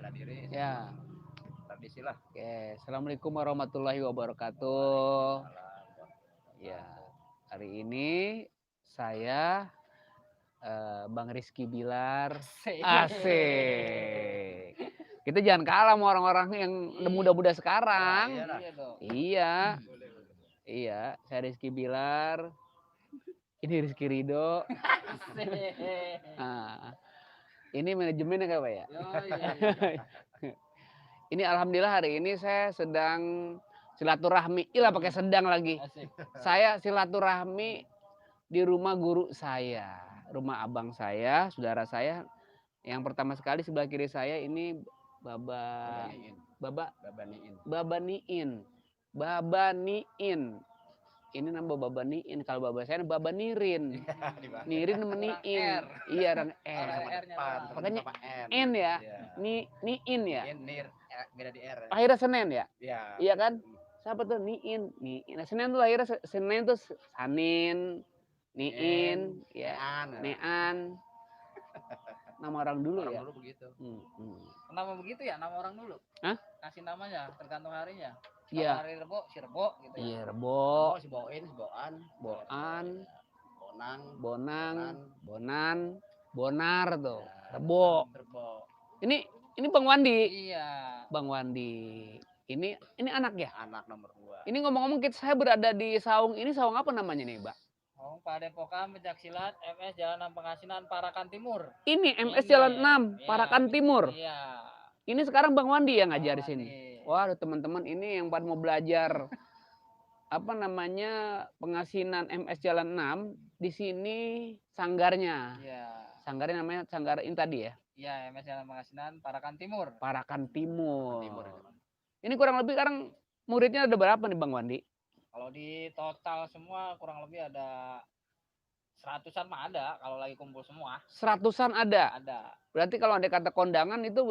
bela diri. Ya. Tradisi lah. Oke, Assalamualaikum warahmatullahi wabarakatuh. Ya, hari ini saya Bang Rizky Bilar. Asik. Kita jangan kalah sama orang-orang yang muda-muda sekarang. Iya. Iya, saya Rizky Bilar. Ini Rizky Ridho. Nah, ini manajemennya kayak apa ya? Ini alhamdulillah hari ini saya sedang silaturahmi. Ilah pakai sedang lagi. Saya silaturahmi di rumah guru saya, rumah abang saya, saudara saya. Yang pertama sekali sebelah kiri saya ini Baba Niin. Ini nama Baba Niin. Kalau baba saya Baba Nirin. Nirin sama Niin. Iya, orang R. Makanya N ya. Niin ya. Beda di R. Akhirnya Senin ya? Iya. Iya kan? Siapa tuh? Niin. Nah, Senin tuh akhirnya Senin tuh Sanin, Niin, ya. Nean. Nama orang dulu ya. Dulu begitu. Kenapa begitu ya nama orang dulu? Hah? Kasih namanya tergantung harinya. Iya. Hari Rebo, si Rebo gitu ya. Iya, Rebo, Si Boin, si Boan, Boan, Bonang, Bonan, Bonar tuh. Rebo. Rebo. Ini Bang Wandi. Iya. Bang Wandi. Ini anak ya? anak nomor 2. Ini ngomong-ngomong saya berada di saung. Ini saung apa namanya nih, Mbak? Oh, Padepokan Pencaksilat MS Jalan 6 Pengasinan Parakan Timur. Ini MS Jalan 6 Iya, Parakan Timur. Iya. Ini sekarang Bang Wandi yang ngajar di Bang sini. Wandi. Waduh, teman-teman, ini yang pada mau belajar apa namanya Pengasinan MS Jalan 6 di sini sanggarnya. Iya. Sanggarnya namanya sanggar ini tadi ya. Iya, MS Jalan Pengasinan Parakan Timur. Parakan Timur. Timur. Ini kurang lebih sekarang muridnya ada berapa nih Bang Wandi? Kalau di total semua kurang lebih ada 100-an mah ada kalau lagi kumpul semua. 100-an ada. Ada. Berarti kalau ada kata kondangan itu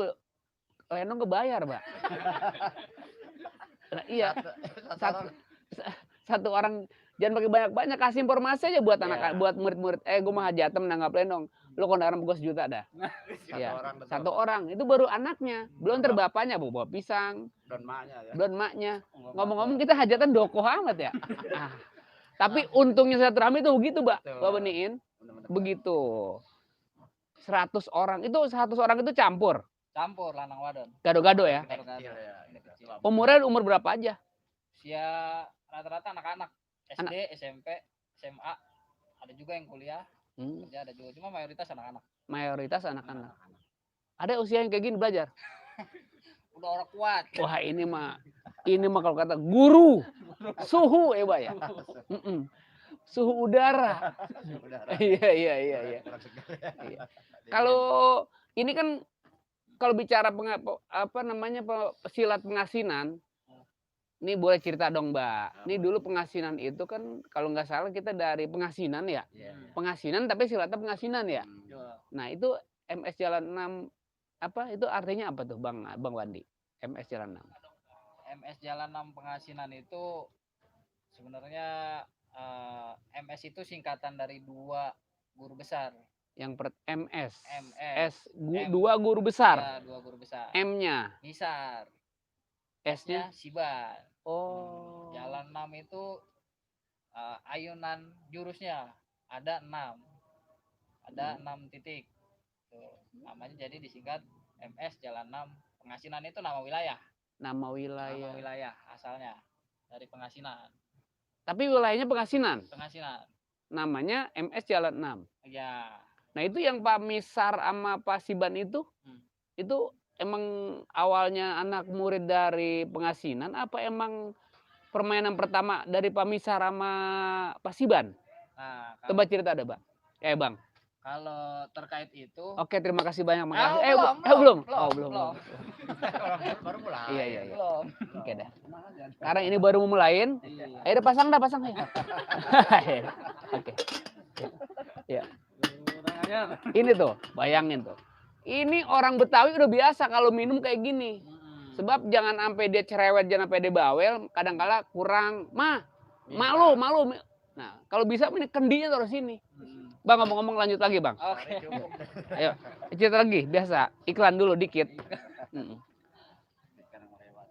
Lenong kebayar, Mbak. Nah, iya. Satu orang jangan pakai banyak-banyak, kasih informasi aja buat anak buat murid-murid. Gue mau hajatem nanggap Lenong. Lu kondangan gue sejuta dah. Satu orang. Itu baru anaknya. Belum terbapaknya bawa pisang. Don maknya. Ngomong-ngomong kita hajatan dokoh amat ya. Tapi untungnya silaturahmi itu begitu, Mbak. Bapak Niin. Begitu. 100 orang. Itu 100 orang itu campur. Campur lanang wadon. Gado-gado ya. Umurnya umur berapa aja? Usia rata-rata anak-anak. SD, SMP, SMA. Ada juga yang kuliah. Kerja ada juga. Cuma mayoritas anak-anak. Mayoritas anak-anak. Ada usia yang kayak gini belajar? Udah orang kuat. Wah, ini mah kalau kata guru. Suhu ya, Mbak ya. Suhu udara. Iya. Kalau ini kan kalau bicara silat pengasinan, ini boleh cerita dong, Mbak. Ini dulu pengasinan itu kan kalau nggak salah kita dari pengasinan ya. Pengasinan tapi silatnya pengasinan ya. Nah, itu MS Jalan 6 apa itu artinya apa tuh, Bang Wandi? MS Jalan 6. MS Jalan 6 Pengasinan itu sebenarnya MS itu singkatan dari 2 guru besar. Yang MS. MS. 2 guru besar. Ya, 2 guru besar. M-nya. Nisar. S-nya Siban. Oh. Jalan 6 itu ayunan jurusnya ada 6. Ada 6 titik. Tuh, namanya jadi disingkat MS Jalan 6 Pengasinan itu nama wilayah. Nama wilayah asalnya dari Pengasinan. Tapi wilayahnya Pengasinan. Namanya MS Jalan 6. Ya. Nah, itu yang Pak Misar sama Pak Siban itu emang awalnya anak murid dari Pengasinan apa emang permainan pertama dari Pak Misar sama Pak Siban? Nah, coba cerita ada, Bang. Bang. Kalau terkait itu. Oke, terima kasih banyak. Makasih. Belum. Baru mulai. Iya. Belum. Oke dah. Sekarang ini baru memulain. Ayo pasang dah. Oke. Ya. Ini tuh, bayangin tuh. Ini orang Betawi udah biasa kalau minum kayak gini. Sebab jangan sampai dia cerewet, jangan sampai dia bawel, kadang-kala kurang. Malu. Nah, kalau bisa ini kendinya taruh sini. Bang, ngomong-ngomong lanjut lagi, Bang. Oke. Ayo, cerita lagi, biasa. Iklan dulu dikit. Mm-mm. Sekarang melewat.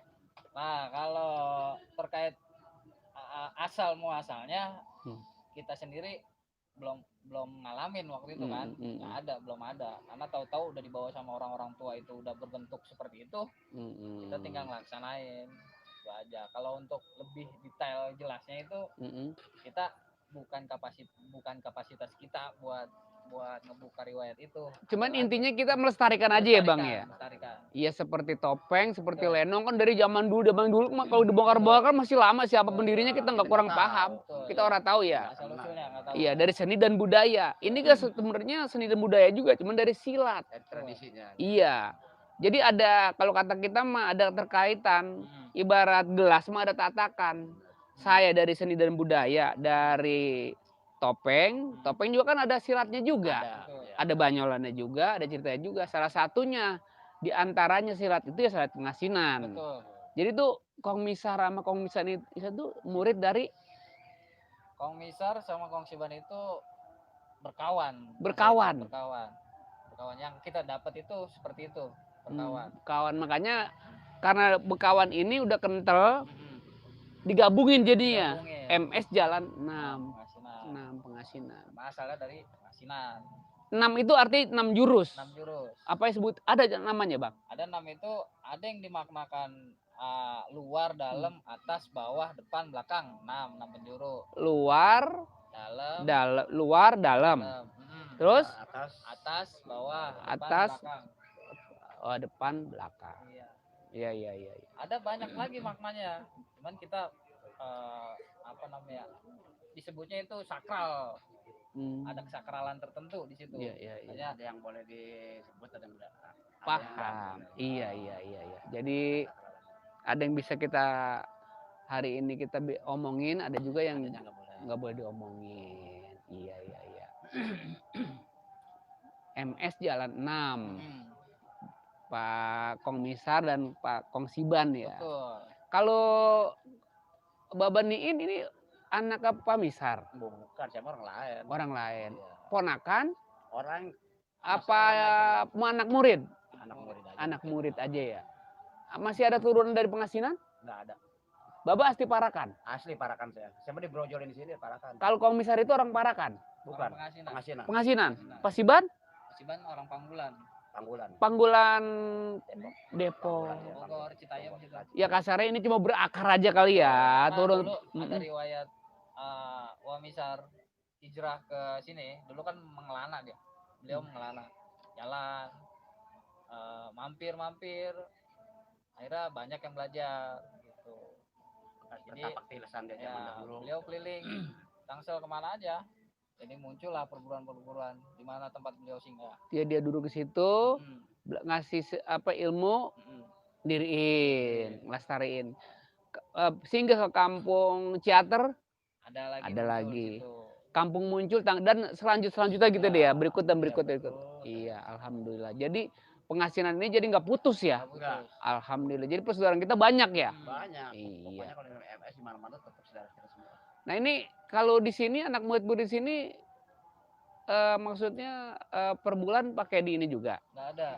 Nah, kalau terkait asal muasalnya, Hmm. kita sendiri belum ngalamin waktu itu kan. Nggak ada, belum ada. Karena tahu-tahu udah dibawa sama orang-orang tua itu udah berbentuk seperti itu, kita tinggal ngelaksanain. Itu aja. Kalau untuk lebih detail jelasnya itu kita bukan kapasitas kita buat ngebuka riwayat itu. Cuman Ada intinya kita melestarikan aja ya Bang ya. melestarikan. Iya seperti topeng, seperti Betul. lenong kan dari zaman dulu mah kalau dibongkar-bongkar masih lama siapa pendirinya kita nggak kurang paham. Betul. Kita orang tahu ya. Asal usulnya nggak tahu. Iya dari seni dan budaya. Ini kan sebenarnya seni dan budaya juga, cuman dari silat. Tradisinya. Iya. Jadi ada kalau kata kita mah ada terkaitan. Ibarat gelas mah ada tatakan. Saya dari seni dan budaya, dari topeng juga kan ada silatnya juga. Ada banyolannya juga, ada ceritanya juga. Salah satunya di antaranya silat itu ya silat pengasinan. Betul. Jadi tuh Kong Misar sama Kong Misan itu murid dari Kong Misar sama Kong Siban itu berkawan. Berkawan. Yang kita dapat itu seperti itu, berkawan. Kawan makanya karena berkawan ini udah kental digabungin jadinya. MS Jalan 6 Pengasinan. Masalah dari Pengasinan. 6 itu arti 6 jurus. 6 jurus. Apa yang sebut? Ada namanya, Bang? Ada 6 itu ada yang dimaknakan luar, dalam, atas, bawah, depan, belakang. 6 penjuru. Luar, dalam. Terus atas, bawah, atas, belakang. Depan, belakang. Iya. Ada banyak lagi maknanya. Cuman kita disebutnya itu sakral. Ada kesakralan tertentu di situ. Iya. Ada yang boleh disebut, ada yang enggak. Paham. Iya. Jadi ada yang bisa kita hari ini kita omongin, ada juga yang nggak boleh diomongin. Iya. MS Jalan 6. Pak Kong Misar dan Pak Kong Siban ya. Betul. Kalau Baba Niin ini anak apa Misar? Bukan, siapa orang lain. Orang lain. Iya. Ponakan? Orang Apa anak murid? Anak murid aja ya. Masih ada turunan dari Pengasinan? Enggak ada. Baba asli Parakan. Asli Parakan saya. Siapa dibrojolin di sini Parakan. Kalau Kong Misar itu orang Parakan. Bukan. Pengasinan. Pengasinan. Pak Siban? Siban orang Panggulan. Panggulan Depok. Bogor, Citayam gitu. Ya kasarnya ini cuma berakar aja kali ya. Turun. Dulu ada riwayat Wah Misar hijrah ke sini. Dulu kan mengelana dia. Beliau mengelana. Jalan. Mampir. Akhirnya banyak yang belajar gitu. Jadi beliau keliling Tangsel kemana aja. Jadi muncullah perguruan-perguruan di mana tempat beliau singgah. Dia duduk di situ, ngasih ilmu, diriin, ngelestariin. Singgah ke kampung Ciater, ada lagi. Kampung muncul dan selanjutnya gitu deh ya, berikut. Iya, alhamdulillah. Jadi Pengasinan ini jadi nggak putus ya? Enggak. Alhamdulillah. Jadi persaudaraan kita banyak ya? Banyak. Iya. Pokoknya kalau MS di mana-mana tetap saudara kita semua. Nah ini kalau di sini anak murid-murid di sini maksudnya per bulan pakai di ini juga? Nggak ada.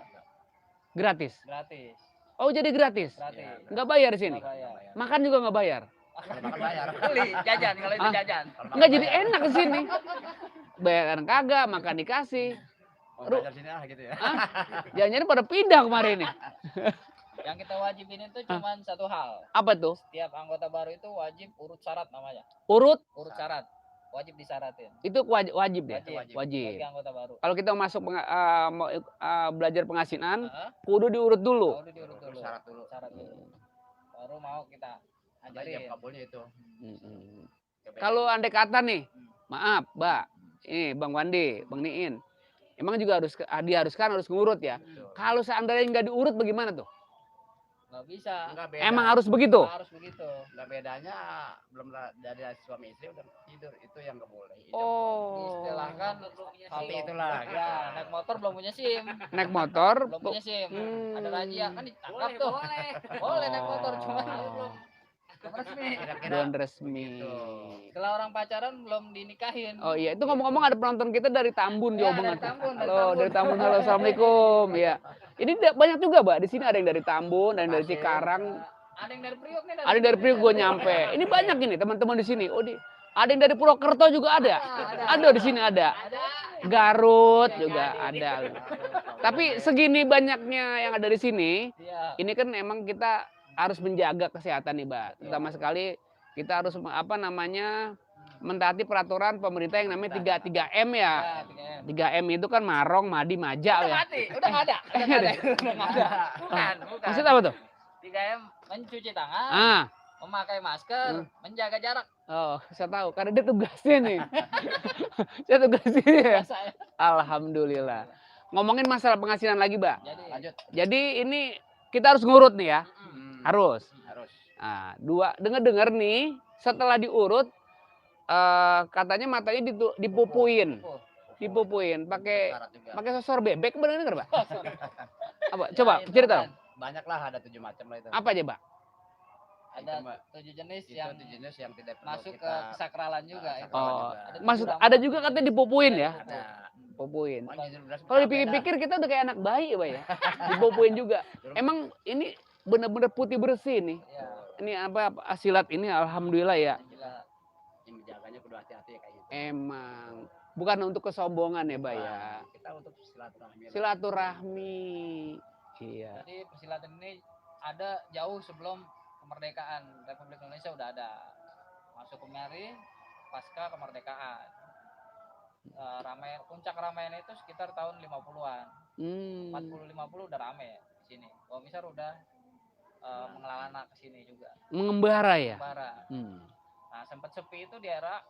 Gratis? Gratis. Oh jadi gratis? Gratis. Nggak bayar di sini? Nggak bayar. Makan juga nggak bayar? Kalau makan bayar. Beli jajan kalau itu jajan. Nggak jadi enak di sini. Bayar kagak, makan dikasih. Oh, belajar sini gitu ya. Jangan-jangan pada pindah kemarin nih. Yang kita wajibin itu cuma satu hal. Apa tuh? Setiap anggota baru itu wajib urut syarat namanya. Urut syarat. Wajib disyaratin. Itu wajib ya? Wajib. Wajib. Bagi anggota baru. Kalau kita masuk mau belajar pengasinan, kudu diurut dulu. Kudu diurut dulu. Syarat dulu. Baru mau kita ajarin. Kabulnya itu. Kalau andai kata nih, maaf, Mbak, ini Bang Wandi, Bang Niin, emang juga harus diharuskan harus ngurut ya. Kalau seandainya nggak diurut bagaimana tuh? Nggak bisa. Emang harus begitu? Harus begitu. Nggak bedanya belum dari suami istri udah tidur itu yang nggak boleh. Oh. Istilahkan seperti itulah. Ya, naik motor belum punya SIM. Naik motor belum punya SIM. Ada razia kan ditangkap tuh. Boleh naik motor cuma belum resmi. Belum resmi. Setelah orang pacaran belum dinikahin. Oh iya, itu ngomong-ngomong ada penonton kita dari Tambun Jawa Barat. Dari Tambun. Halo, dari Tambun. Halo, assalamualaikum. Iya. Ini banyak juga, Mbak. Di sini ada yang dari Tambun, ada yang dari Cikarang, Ada yang dari Priok nih. ada yang dari Priok gue nyampe. Ini banyak ini teman-teman di sini. Oh, ada yang dari Purwokerto juga ada. Ada di sini ada. Garut juga ada. Tapi segini banyaknya yang ada di sini, ini kan emang kita harus menjaga kesehatan nih, Mbak. Terutama sekali kita harus mentaati peraturan pemerintah yang namanya 3M ya. 3M itu kan marong, madi, maja ya. Udah nggak ada. Bukan. Maksud apa tuh? 3M mencuci tangan, memakai masker, menjaga jarak. Oh, saya tahu karena dia tugasnya nih. Saya tugasnya ya. Alhamdulillah. Ngomongin masalah penghasilan lagi, Mbak. Jadi ini kita harus ngurut nih ya. Harus. Nah, dengar nih, setelah diurut katanya matanya dipupuin pakai sosor bebek, bener Pak? Apa? Coba cerita. Banyak lah, ada 7 macam lah itu. Apa aja, Pak? Ada 7 jenis yang tidak masuk ke kesakralan juga. Oh, maksud ada juga katanya dipupuin ya? Pupuin. Kalau dipikir-pikir kita udah kayak anak bayi, Pak ya. Dipupuin juga. Emang ini bener-bener putih bersih nih. Ini apa silat ini alhamdulillah ya. Yang menjaganya kudu hati-hati kayak gitu. Emang bukan untuk kesombongan ya, Mbak ya. Kita untuk silaturahmi. Silaturahmi. Iya. Jadi persilatan ini ada jauh sebelum kemerdekaan Republik Indonesia udah ada. Masuk kemari pasca kemerdekaan. Puncak ramainya itu sekitar tahun 50-an. 40-50 udah rame di sini. Kalau misal udah mengelalana ke sini juga. Mengembara ya? Mengembara. Nah, sempat sepi itu di era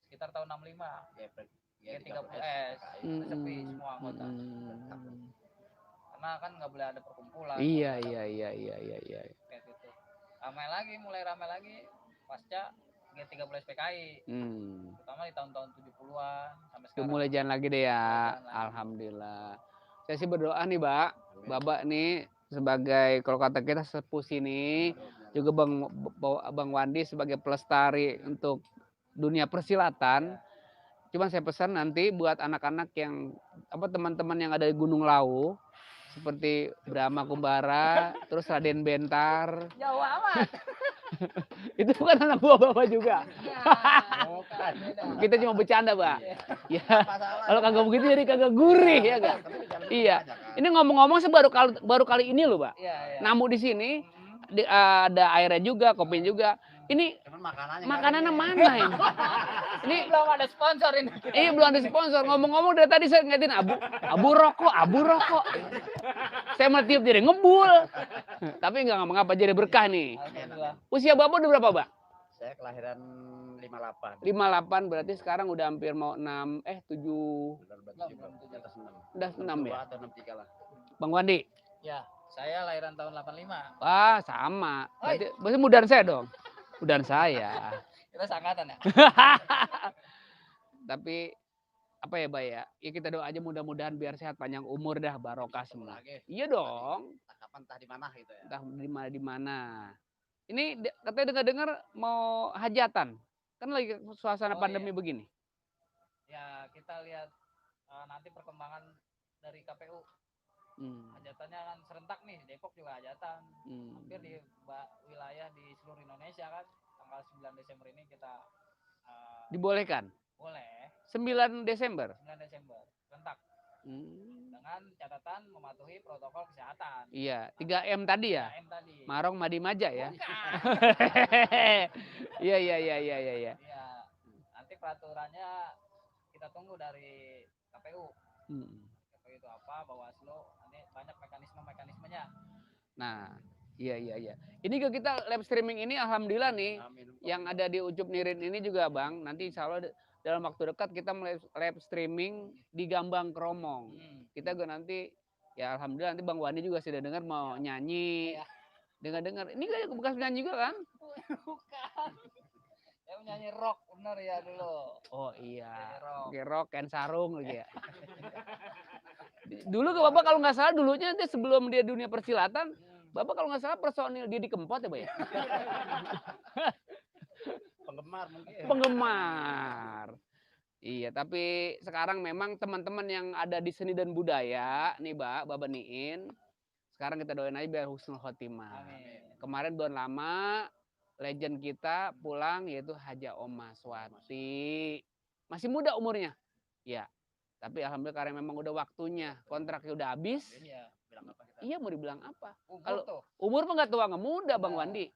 sekitar tahun 65. G30S. Sepi semua anggota. Karena kan nggak boleh ada perkumpulan. Iya. Kayak gitu. Mulai ramai lagi pasca G30S PKI. Terutama di tahun-tahun 70-an sampai sekarang. Mulai jalan lagi deh ya. Alhamdulillah. Saya sih berdoa nih, Mbak. Bapak nih sebagai kalau kata kita sepuh sini, juga Bang Wandi sebagai pelestari untuk dunia persilatan. Cuma saya pesan nanti buat anak-anak yang teman-teman yang ada di Gunung Lawu seperti Brahma Kumbara, terus Raden Bentar. Jauh amat. Itu bukan anak buah Bapak juga. Kita cuma bercanda, Pak. Ya. Kalau kagak begitu jadi kagak gurih ya enggak? Iya. Ini ngomong-ngomong saya baru kali ini loh, Pak. Namu di sini ada airnya juga, kopi juga. Ini makanannya mana ini? Ini belum ada sponsor ini. Iya, belum ada sponsor. Ngomong-ngomong dari tadi saya ngeliatin abu rokok. Saya mau tiup jadi ngebul. Tapi enggak ngapa-ngapa jadi berkah nih. Usia Bapak udah berapa, Pak? Saya kelahiran 58. 58 berarti sekarang udah hampir mau 7. Udah 6 ya? Atau 63 lah. Bang Wandi? Ya, saya lahiran tahun 85. Wah, sama. Berarti mudaan saya dong. Mudaan saya. Kita sangkatan ya? Tapi apa ya, Bay ya? Ya kita doa aja mudah-mudahan biar sehat panjang umur dah, barokah semua. Iya dong. Kapan entah di mana gitu ya. Entah di mana. Ini katanya dengar mau hajatan. Kan lagi suasana pandemi begini. Ya, kita lihat nanti perkembangan dari KPU. Hajatannya kan serentak nih, Depok juga hajatan. Hampir di wilayah di seluruh Indonesia kan tanggal 9 Desember ini kita dibolehkan. Boleh. 9 Desember. 9 Desember serentak. Dengan catatan mematuhi protokol kesehatan. Iya, 3M tadi ya. 3M tadi. Marong, madi, maja ya. Iya. Iya. Nanti peraturannya kita tunggu dari KPU. KPU itu apa, Bawaslu, nanti banyak mekanismenya. Nah, iya. Ini juga kita live streaming ini alhamdulillah nih. Yang ada di Ucup Nirin ini juga, Bang. Nanti insya Allah dalam waktu dekat kita live streaming di Gambang Kromong. Kita juga nanti ya alhamdulillah nanti Bang Wandi juga sudah dengar mau nyanyi. Dengar. Ini kayak bekas nyanyi juga kan? Bukan. Saya nyanyi rock bener ya dulu. Oh iya. Oke, rock and sarung gitu ya. Dulu ke Bapak kalau nggak salah dulunya dia sebelum dia dunia persilatan, Bapak kalau nggak salah personil Didi Kempot ya, Pak ya? Penggemar mungkin. Penggemar. Iya, tapi sekarang memang teman-teman yang ada di seni dan budaya nih, Baba Niin, sekarang kita doain aja biar husnul khotimah. Amin. Kemarin belum lama legend kita pulang yaitu Haja Oma Swati. Masih muda umurnya. Ya. Tapi alhamdulillah karena memang udah waktunya, kontraknya udah habis. Iya. Bilang apa kita? Iya, mau dibilang apa? Umur Kalau tuh. umur mah nggak tua nggak muda, Bang Nah. Wandi.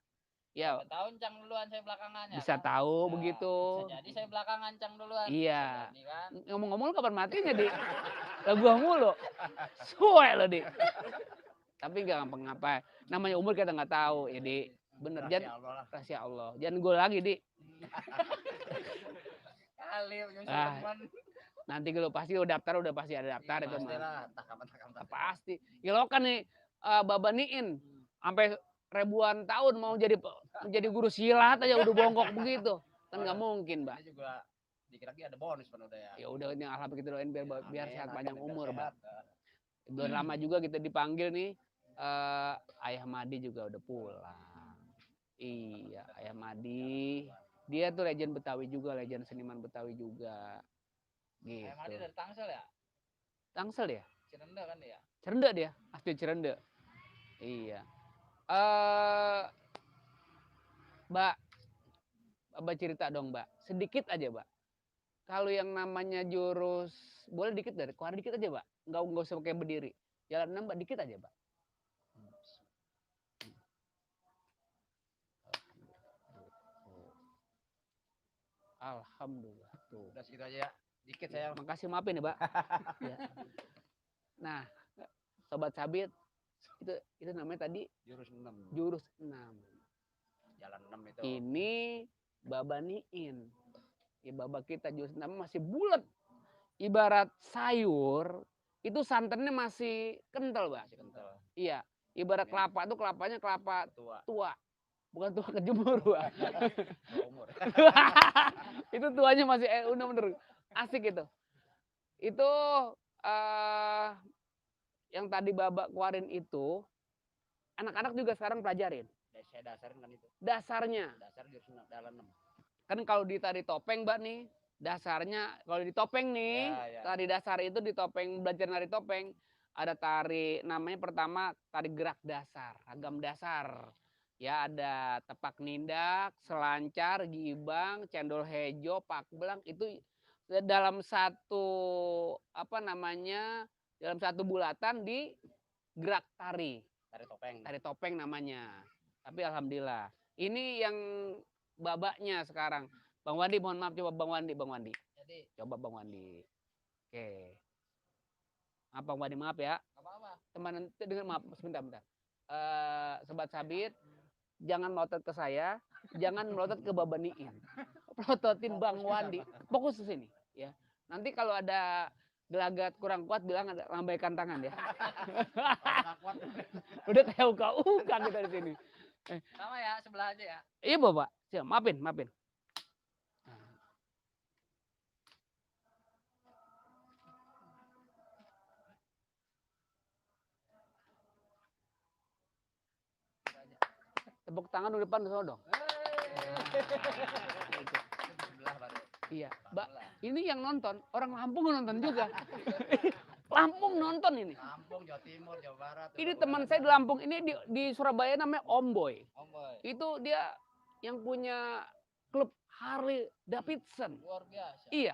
Ya, Berapa tahun Cang duluan, saya belakangan ya. bisa Kan? tahu Nah, begitu. Bisa jadi saya belakangan Cang duluan. Iya. Bisa jadi, kan? Ngomong-ngomong lu kapan matinya, Di? Lah gua mulu. Suwe lo, Di. Tapi nggak ngapa-ngapain. Namanya umur kita nggak tahu, ya, Di. Bener. Rahasia Allah lah. Rahasia Allah. Jangan gue lagi, Di. Kali nyusul Ah. teman. Nanti kalau pasti udah daftar, udah pasti ada daftar itu Pasti mah. lah, takam. Pasti. Gilokan nih Baba Niin sampai ribuan tahun mau jadi guru silat aja udah bongkok begitu. Kan nggak mungkin, Mbak. Ini juga dikit lagi ada bonus kan udah ya. Ya udah ini alhamdulillah kita doain biar Amin, sehat amin, panjang biar umur, sehat. Mbak. Udah lama juga kita dipanggil nih. Ayah Madi juga udah pulang. Iya, Ayah Madi. Dia tuh legend Betawi juga, legend seniman Betawi juga. Gitu. Emang dia dari Tangsel ya? Tangsel ya? Cirende kan dia? Cirende dia, asli Cirende. Iya. Mbak, Mbak cerita dong, Mbak. Sedikit aja, Mbak. Kalau yang namanya jurus, boleh dikit dari, keluar dikit aja, Mbak. Nggak usah kayak berdiri. Jalan 6, Mbak, dikit aja, Mbak. Alhamdulillah. Tuh. Udah segitu aja ya. Dikit saya. Makasih, maafin ya, Mbak. Ya. Nah, Sobat Sabit, itu namanya tadi Jurus 6. jurus 6. Jalan 6 itu. Ini Baba Niin. Ya, baba kita jurus 6 masih bulat. Ibarat sayur, itu santannya masih kental, Mbak. Masih kental. Iya. Ibarat kelapa itu kelapanya kelapa Tua. tua. Bukan tua kejemur, Mbak. Umur. Itu tuanya masih bener-bener asik itu. Itu yang tadi Baba keluarin itu anak-anak juga sekarang pelajarin. Saya dasarin kan itu. Dasarnya. Dasar jurus 6, jalan 6. Kan kalau di tari topeng, Mbak nih, dasarnya kalau di topeng nih, Ya. tari dasar itu di topeng, belajar nari topeng, ada tari namanya pertama tari gerak dasar, ragam dasar. Ya, ada tepak nindak, selancar, gibang, cendol hejo, pakbelang, itu dalam satu dalam satu bulatan di gerak tari. Tari topeng namanya. Tapi alhamdulillah. Ini yang babaknya sekarang. Bang Wandi, mohon maaf, coba Bang Wandi. Jadi, Coba Bang Wandi. Oke. Maaf Bang Wandi, maaf ya. apa-apa. Teman, dengar, maaf, sebentar. Sobat Sabit, jangan melotot ke saya, jangan melotot ke Baba Niin. Pelototin Bang Wandi. Fokus ke sini, ya. Nanti kalau ada gelagat kurang kuat, bilang ada lambaikan tangan ya. Udah kayak uka-uka kita di sini. Sama ya, sebelah aja ya. Iya Bapak, siap, maafin. Tepuk tangan di depan dulu dong. Sebelah baru. Iya, Mbak. Ini yang nonton orang Lampung nonton juga. Lampung nonton ini. Lampung, Jawa Timur, Jawa Barat. Ini teman saya di Lampung, ini di Surabaya namanya Om Boy. Om Boy. Itu dia yang punya klub Harley Davidson. Luar biasa. Iya.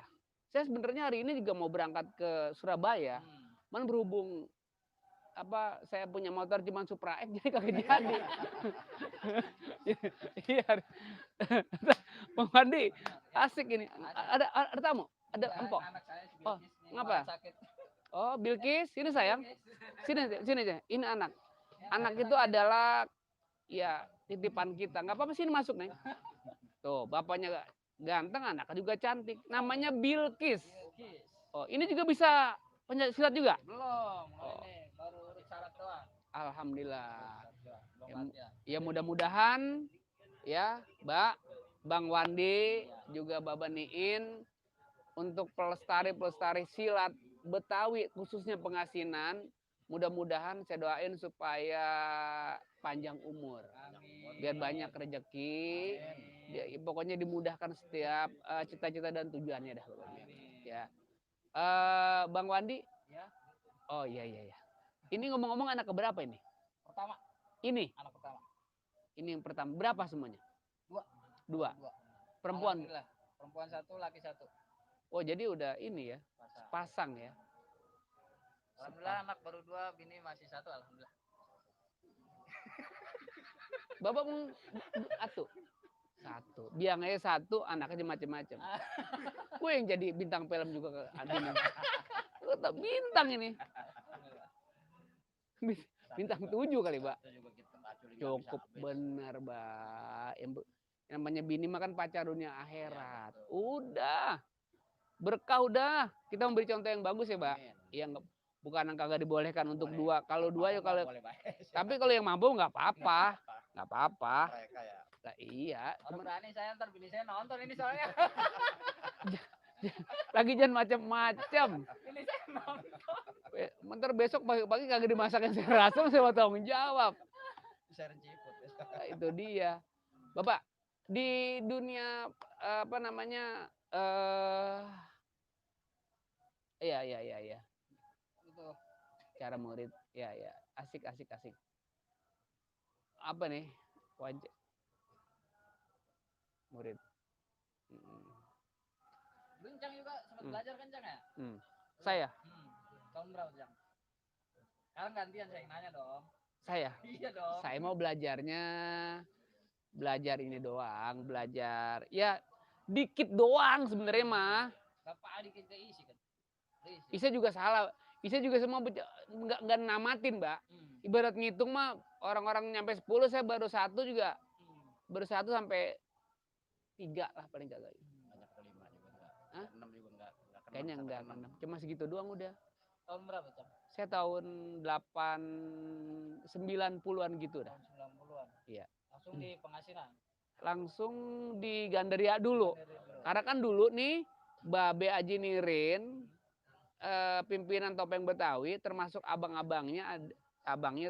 Saya sebenarnya hari ini juga mau berangkat ke Surabaya. Man berhubung saya punya motor cuma Supra X jadi kagak jadi. Iya. Bang Wandi, asik ini. Ada tamu? Ada empok? Anak saya si Oh, Bilkis nih, ngapa? sakit. Oh, Bilkis, sini sayang. Sini aja. Ini anak. Anak itu sakit. adalah ya titipan kita. Nggak apa-apa sini masuk, Neng. Tuh, bapaknya ganteng, anaknya juga cantik. Namanya Bilkis. Bilkis. Oh, ini juga bisa pencaksilat juga? Belum, Oh. ini baru urus syarat doang. Alhamdulillah. Belum latihan. Ya mudah-mudahan ya, Mbak, Bang Wandi, juga Baba Niin untuk pelestari silat Betawi khususnya Pengasinan, mudah-mudahan saya doain supaya panjang umur. Amin. Biar banyak rezeki. Pokoknya dimudahkan setiap cita-cita dan tujuannya dah. Amin. Ya. Bang Wandi? Ya. Oh iya. Ini ngomong-ngomong anak keberapa ini? Pertama. Ini? Anak pertama. Ini yang pertama. Berapa semuanya? Dua. Perempuan? Alhamdulillah. Perempuan 1, laki 1. Oh jadi udah ini ya, pasang ya. Alhamdulillah anak baru 2, bini masih 1, alhamdulillah. Bapak mau satu. Biang aja 1, anaknya macam-macam. Gue yang jadi bintang film juga ke Andin. Gue tak bintang ini. Bintang 7 kali, Mbak. Cukup benar, Mbak. Yang namanya bini mah kan pacar dunia akhirat. Udah. Berkah udah. Kita memberi contoh yang bagus ya, Mbak. Yang bukan yang kagak dibolehkan untuk 2. Kalau 2 ya kalau tapi kalau yang mampu nggak apa-apa. Nggak apa-apa. Nah, iya. Kalau berani saya ntar bini saya nonton ini soalnya. Lagi jangan macam-macam. Bini saya nonton. Ntar besok pagi-pagi kagak dimasakin sayur asam, saya mau tanggung jawab. Nah, itu dia. Bapak, di dunia apa namanya? Iya. Itu. Cara murid. Ya. Asik. Apa nih? Wajib murid. Kencang juga sempat belajar kencang ya? Saya. Tahun berapa, Jang? Sekarang gantian saya nanya dong. Saya. Iya dong. Saya mau belajar ini doang, belajar. Ya dikit doang sebenarnya mah. Bapak dikit keisi kan? Isa juga salah. Isa juga semua nggak namatin, Mbak. Ibarat ngitung mah orang-orang nyampe 10, saya baru 1 juga. Baru 1 sampai 3 lah paling kagak. Banyak ke 5 juga enggak. Hah? 6 juga enggak. Kayaknya enggak. Cuma segitu doang udah. Tahun berapa, Cam? Saya tahun 90-an gitu dah. Tahun 90-an. Iya. Langsung di Pengasinan. Langsung di Gandaria dulu. Karena kan dulu nih Babe Aji Nirin, pimpinan Topeng Betawi, termasuk abangnya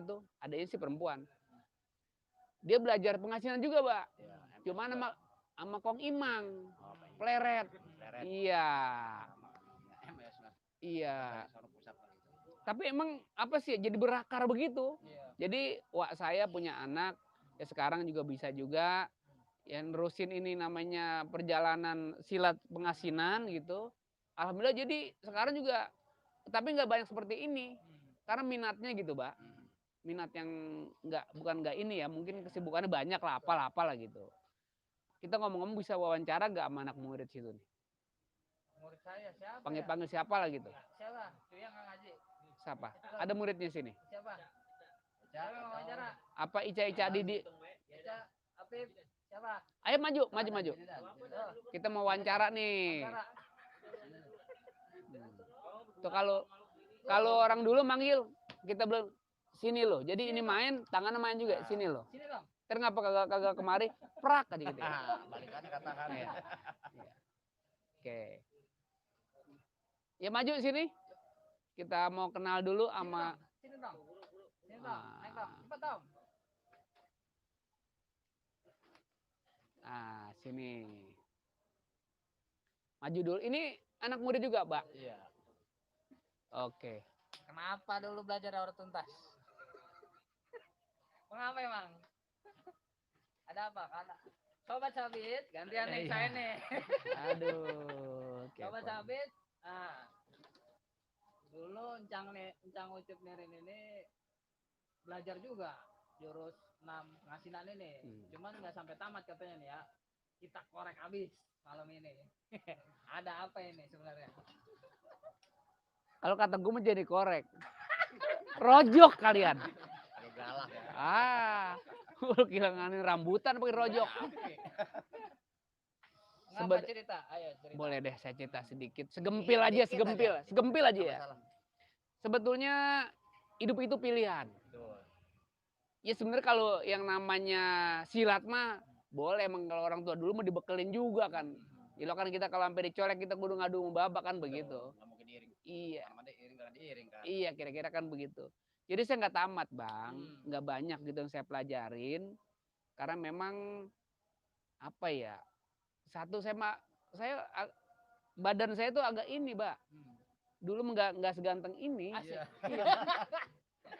tuh adanya si perempuan. Dia belajar pengasinan juga, Pak. Ya, Cuman sama Kong Imang. Pleret. Iya. Iya. Tapi emang apa sih jadi berakar begitu. Jadi saya punya anak ya sekarang juga bisa juga yang nerusin ini namanya perjalanan silat pengasinan gitu. Alhamdulillah jadi sekarang juga tapi nggak banyak seperti ini karena minatnya gitu, Mbak. Minat yang bukan nggak ini ya, mungkin kesibukannya banyak lah apalah gitu. Kita ngomong-ngomong bisa wawancara nggak sama anak murid situ nih? Murid saya siapa? Panggil siapa lah gitu? Siapa? Itu yang nggak ngaji. Siapa? Ada muridnya sini? Siapa? Siapa yang wawancara? Apa Ica Didi? Ica, Apip, siapa? Ayo maju. Kita mau wawancara nih. Tuh kalau orang dulu manggil kita belum sini loh. Jadi ini main, tangannya main juga sini loh. Sini dong. Terus ngapa kagak kemari? Prak aja gitu ya. Balikannya katakan ya. Oke. Ya maju sini. Kita mau kenal dulu sama Sini dong. Naik dong. Cepat dong. Nah, sini. Maju dulu. Ini anak murid juga, Pak? Iya. Oke. Kenapa dulu belajar orang tuntas? Mengapa emang? Ada apa? Karena Sobat Sabit, gantian nih saya nih. Aduh. Sobat Sabit, dulu Encang Ucup Nirin ini belajar juga jurus 6 pengasinan ini. Cuman nggak sampai tamat katanya nih ya. Kita korek habis malam ini. Ada apa ini sebenarnya? Kalau kata gue mah jadi korek. Rojok kalian. Galak ya. Lu kehilangan rambutan pakai rojok. Ngapa cerita? Ayo cerita. Boleh deh saya cerita sedikit. Segempil aja ya. Sebetulnya hidup itu pilihan. Betul. Ya sebenarnya kalau yang namanya silat mah boleh emang kalau orang tua dulu mah dibekelin juga kan. Ya kan kita kalau sampai dicolek kita kudu ngadu babak kan begitu. Nggak mungkin diiring. Iya. Diiring kan. Iya kira-kira kan begitu. Jadi saya nggak tamat Bang, nggak banyak gitu yang saya pelajarin. Karena memang apa ya? Satu saya badan saya tuh agak ini, Mbak. Dulu nggak seganteng ini. Asik. Iya.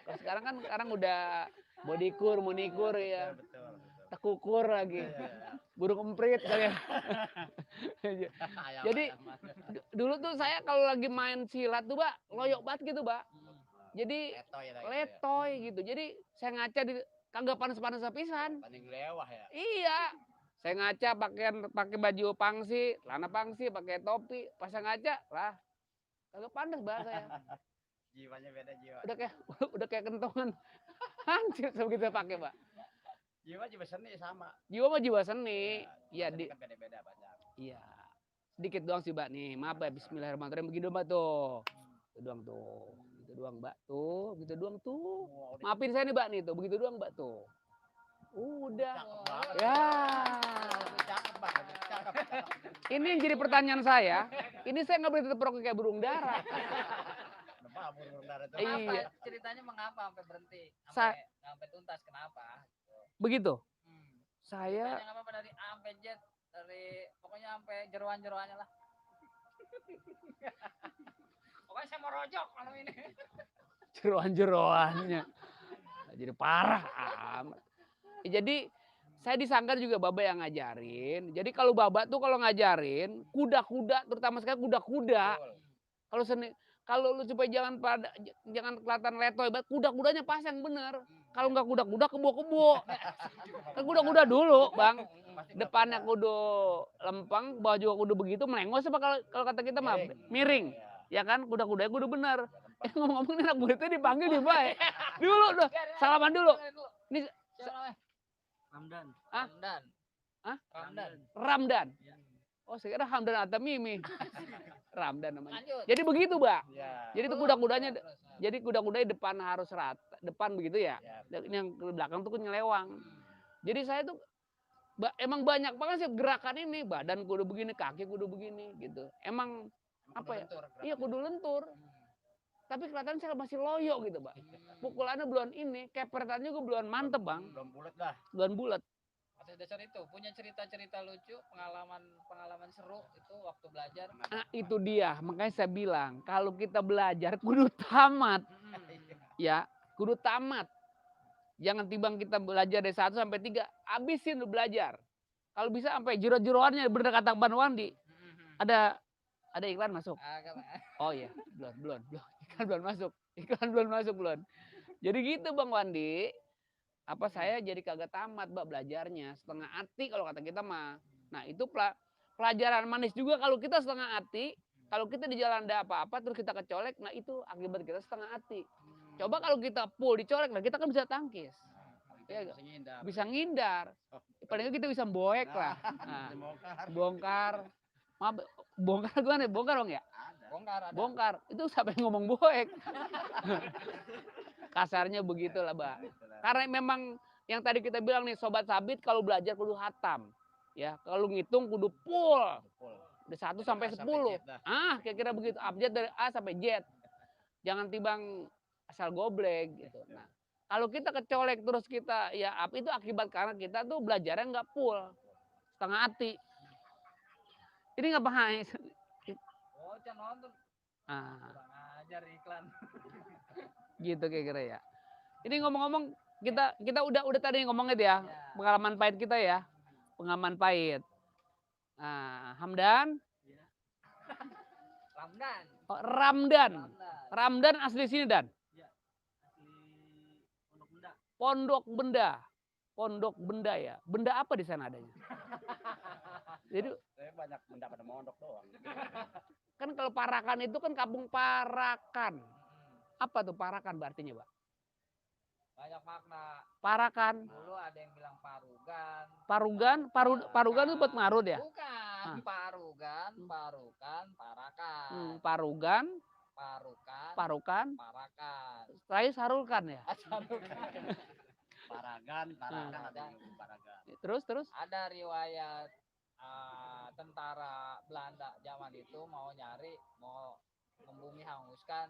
Kalau sekarang kan udah bodykur, munikur ya. Betul. Tekukur lagi. Iya. Burung emprit kali ya. Jadi dulu tuh saya kalau lagi main silat tuh, Mbak, loyok banget gitu, Mbak. Jadi letoy gitu. Jadi saya ngaca di kagak panas-panas pisan. Paling lewah ya. Iya. Saya ngaca pakai baju pangsi, celana pangsi, pakai topi. Pas saya ngaca, lah kagak panas Mbak saya. Jiwanya beda jiwa. Udah kayak kentongan. Hancur begitu pakai, Mbak. Jiwa seni sama. Jiwa mah jiwa seni. Iya, kan beda-beda banyak. Iya. Sedikit doang sih, Mbak. Nih, maaf ya, bismillahirrahmanirrahim. Begitu, Mbak, tuh. Itu doang tuh. Gitu doang, Mbak. Tuh, gitu doang tuh. Maafin saya nih, Mbak, nih tuh. Begitu doang, Mbak, tuh. Udah. Ya. Ini yang jadi pertanyaan saya. Ini saya nggak boleh tetap rokok kayak burung dara. Iya. Ceritanya mengapa sampai berhenti? Sampai tuntas kenapa? Begitu. Saya nggak apa-apa dari A sampai Z, dari pokoknya sampai jeroan-jeroannya lah. Pokoknya saya mau rojok malam ini. Jeroan-jeroannya. Jadi parah amat. Jadi saya disangka juga Baba yang ngajarin. Jadi kalau Baba tuh kalau ngajarin kuda-kuda, terutama sekali kuda-kuda. Kalau lu supaya jangan kelihatan letoy, kuda-kudanya pasang bener. Kalau nggak kuda-kuda kebo-kebo. Kan kuda-kuda dulu, Bang. Depannya kudu lempeng, bawah juga kudu begitu, melengos apa kalau kata kita mah miring. Ya kan, kuda-kudanya kudu bener. Ngomong-ngomong anak muridnya dipanggil di baik. Dulu dong, salaman dulu. Ini Ramdan. Hah? Ramdan. Hah? Ramdan. Ramdan. Oh, saya kira Hamdan atau Mimi. Ramdan namanya. Lanjut. Jadi begitu, Mbak. Ya. Jadi itu kuda-kudanya, jadi kuda-kudanya depan harus rata, depan begitu ya. Yang ke belakang tuh nyelewang. Jadi saya tuh emang banyak banget sih gerakan ini, badan kudu begini, kaki kudu begini gitu. Emang apa ya? Iya, kudu lentur. Tapi kelihatan saya masih loyo gitu, Mbak. Pukulannya belum ini, kepertannya juga belum mantep, Bang. Belum bulat dah. Belum bulat. Atas dasar itu punya cerita-cerita lucu, pengalaman seru itu waktu belajar. Nah, itu dia. Makanya saya bilang, kalau kita belajar kudu tamat. Ya, kudu tamat. Jangan timbang kita belajar dari 1 sampai 3, habisin lu belajar. Kalau bisa sampai jero-jeroannya bener kata Bang Wandi. Ada iklan masuk? Oh iya, belum. Iklan belum masuk. Jadi gitu Bang Wandi. Apa saya jadi kagak tamat Mbak belajarnya, setengah hati kalau kata kita mah. Nah, itu pelajaran manis juga kalau kita setengah hati, kalau kita di jalan ada apa-apa terus kita kecolek, nah itu akibat kita setengah hati. Coba kalau kita full dicolek, nah kita kan bisa tangkis. Ya, bisa ngindar. Paling kita bisa boek lah. Nah, bongkar. Maaf, bongkar gimana? Bongkar dong ya? Bongkar. Itu siapa yang ngomong boek? Kasarnya begitulah, Mbak. Karena memang yang tadi kita bilang nih, Sobat Sabit kalau belajar kudu hatam. Ya, kalau ngitung kudu full. Dari 1 sampai 10. Kira-kira begitu. Abjad dari A sampai Z. Jangan timbang asal goblek gitu. Nah, kalau kita kecolek terus kita ya itu akibat karena kita tuh belajarnya nggak full, setengah hati. Ini nggak paham. Oh, jangan nonton. Kurang ajar iklan. Gitu kira-kira ya. Ini ngomong-ngomong kita udah tadi ngomong itu ya, pengalaman pahit kita ya, pengalaman pahit. Hamdan. Ramdan. Oh, Ramdan asli sini Dan. Pondok Benda ya. Benda apa di sana adanya? Jadi saya banyak benda pada mondok doang. Kan kalau Parakan itu kan kampung Parakan. Apa tuh Parakan artinya, Pak? Banyak makna. Parakan. Dulu ada yang bilang parugan. Parugan itu buat marut ya? Bukan. Parugan, parakan. Parugan. Parakan. Saya sarulkan ya? Paragan. Terus? Ada riwayat tentara Belanda zaman itu mau membumi hanguskan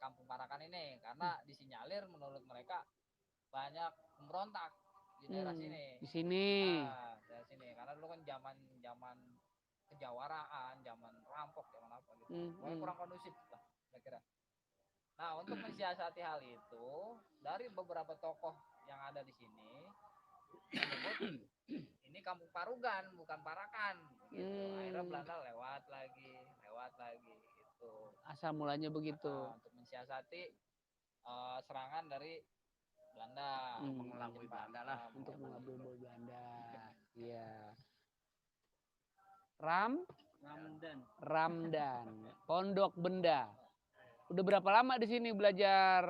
kampung Parakan ini karena disinyalir menurut mereka banyak pemberontak di daerah sini. Di sini. Daerah sini karena dulu kan zaman kejawaraan, zaman rampok, zaman apa gitu. Hmm, Pokoknya kurang kondusif lah kira-kira. Nah, untuk mensiasati hal itu, dari beberapa tokoh yang ada di sini menyebut ini kampung Parugan, bukan Parakan gitu. Akhirnya Belanda lewat lagi gitu. Asal mulanya begitu. Untuk mensiasati serangan dari Belanda, mengelabui Belanda lah. Untuk mengelabui Belanda. Iya. Ramdan. Pondok Benda. Udah berapa lama di sini belajar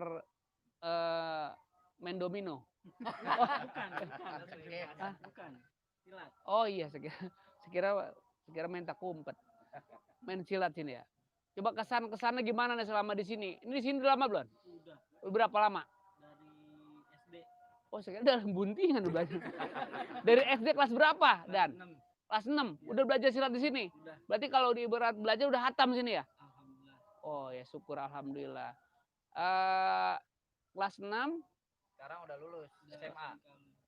main domino? Bukan. Silat. Oh iya, sekira main tak umpet. Main silat sini ya. Coba kesannya gimana nih selama di sini? Ini di sini udah lama belum? Udah. Berapa lama? Dari SD. Oh, sekarang dalam buntingan udah belajar. Dari SD kelas berapa, Dan? 6. Kelas 6. Udah belajar silat di sini? Udah. Berarti kalau di ibarat belajar udah hatam sini ya? Alhamdulillah. Oh ya, syukur alhamdulillah. Kelas 6 sekarang udah lulus SMA.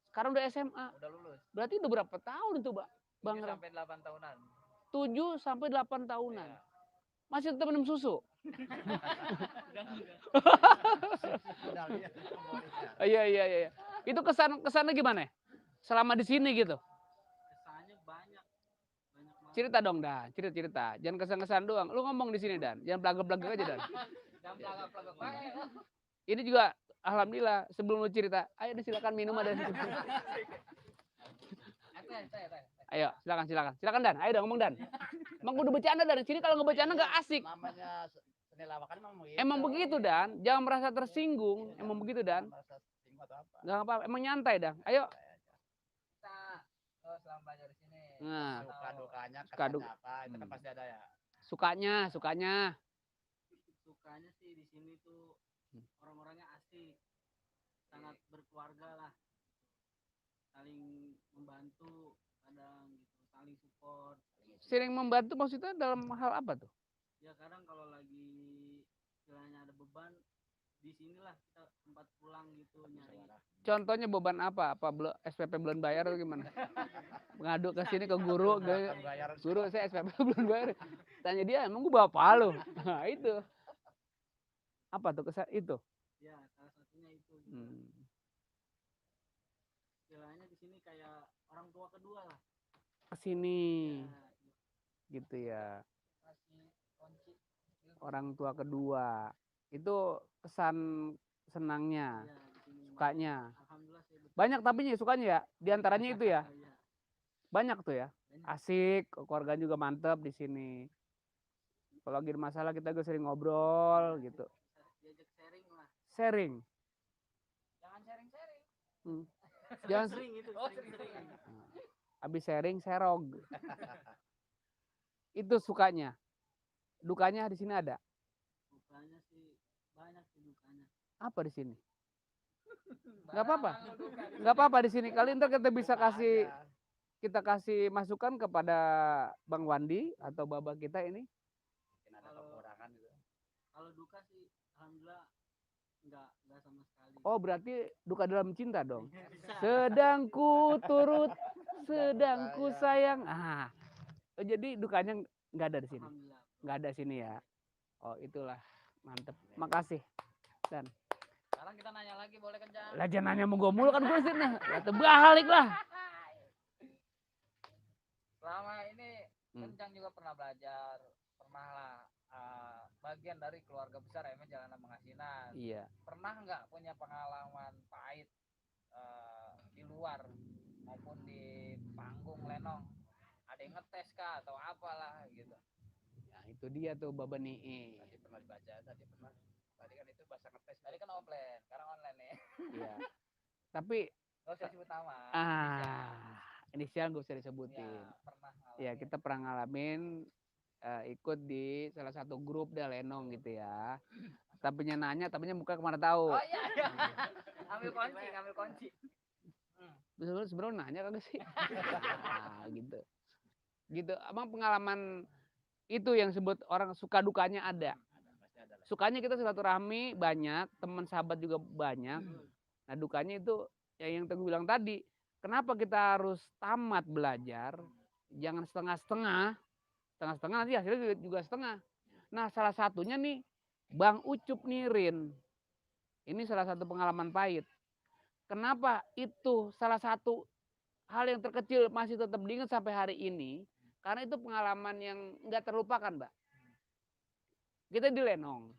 Sekarang udah SMA. Udah lulus. Berarti udah berapa tahun itu, Bang? 7 sampai 8 tahunan. 7 sampai 8 tahunan. Iya. Masih tetap minum susu? Iya. Itu kesannya gimana? Selama di sini gitu. Kesannya banyak banget. Cerita dong, Dan. Cerita. Jangan kesan-kesan doang. Lu ngomong di sini, Dan. Jangan pelagak-pelagak aja, Dan. Jangan pelagak-pelagak baik. Ini juga alhamdulillah sebelum lu cerita, ayo silakan minum ada. Ayo, silakan Dan. Ayo dong ngomong, Dan. Emang udah bercanda dari sini, kalau nggak bercanda nggak asik. Namanya seni lawakan Emang begitu, Dan. Jangan merasa tersinggung. Emang begitu, Dan. Nggak apa-apa. Emang nyantai, Dan. Ayo. Kita selama belajar di sini. Nah, suka-dukanya, Suka du- kesannya apa, itu kan pasti ada ya. Sukanya. Sukanya sih di sini tuh orang-orangnya asik, sangat berkeluarga lah, saling membantu, kadang gitu, saling support. Sering membantu maksudnya dalam hal apa tuh? Ya kadang kalau lagi istilahnya ada beban, di sinilah kita tempat pulang gitu nyari. Contohnya beban apa? SPP belum bayar atau gimana? Ngadu ke sini ke guru, guru saya SPP belum bayar. Tanya dia, emang gua bapak lu? Nah, itu. Apa tuh kesan itu? Ya, salah satunya itu. Gitu. Istilahnya di sini kayak orang tua kedua lah. Kesini. Ya, Gitu ya. kasih kunci. Orang tua kedua. Itu kesan senangnya, Ya, di sini. sukanya. Alhamdulillah saya Banyak tapi sukanya ya. Di antaranya itu ya. Iya. Banyak tuh ya. Banyak. Asik, keluarga juga mantep di sini. Kalau lagi ada masalah kita juga sering ngobrol gitu. Diajak sharing lah. Sharing. Jangan sharing-sharing. Jangan Sering itu, sering. habis sharing serog. Itu sukanya. Dukanya di sini ada. Dukanya sih banyak sih dukanya. Apa di sini? Nggak apa-apa. Nggak apa-apa di sini. Kali ntar kita kasih masukan kepada Bang Wandi atau Baba kita ini. Kalau duka sih alhamdulillah enggak sama sekali. Oh, berarti duka dalam cinta dong. Sedang ku turut, sedang ku sayang. Jadi dukanya nggak ada di sini. Alhamdulillah. Nggak ada sini ya. Oh, itulah. Mantep. Makasih. Dan Sekarang kita nanya lagi, boleh kencang? lah jangan nanya mau gue mulu kan gue sini. Balik lah. Selama ini kencang juga pernah belajar, pernah lah bagian dari keluarga besar emang Jalanan Pengasinan. Iya. Pernah nggak punya pengalaman pahit di luar maupun di panggung lenong? Ada yang ngetes kah atau apalah gitu? Nah, itu dia tuh Baba nih. Tadi pernah dibaca, tadi kan itu bahasa ngetes. Tadi kan offline, sekarang online nih. Iya. Tapi nggak usah sebut nama. inisial gak usah disebutin. Ya, pernah ngalamin. Ya, kita pernah ngalamin ikut di salah satu grup dah lenong gitu ya. Tapinya nanya, muka kemana tahu. Oh iya. Ambil kunci. Sebenarnya nanya kagak sih? Gitu. Gitu. Emang pengalaman itu yang sebut orang suka dukanya ada. Sukanya kita silaturahmi banyak, teman sahabat juga banyak. Nah, dukanya itu yang Teguh bilang tadi. Kenapa kita harus tamat belajar? Jangan setengah-setengah. setengah-setengah nanti hasilnya juga setengah. Nah salah satunya nih Bang Ucup nih Rin, ini salah satu pengalaman pahit. Kenapa itu salah satu hal yang terkecil masih tetap diingat sampai hari ini? Karena itu pengalaman yang nggak terlupakan, Mbak. Kita di Lenong,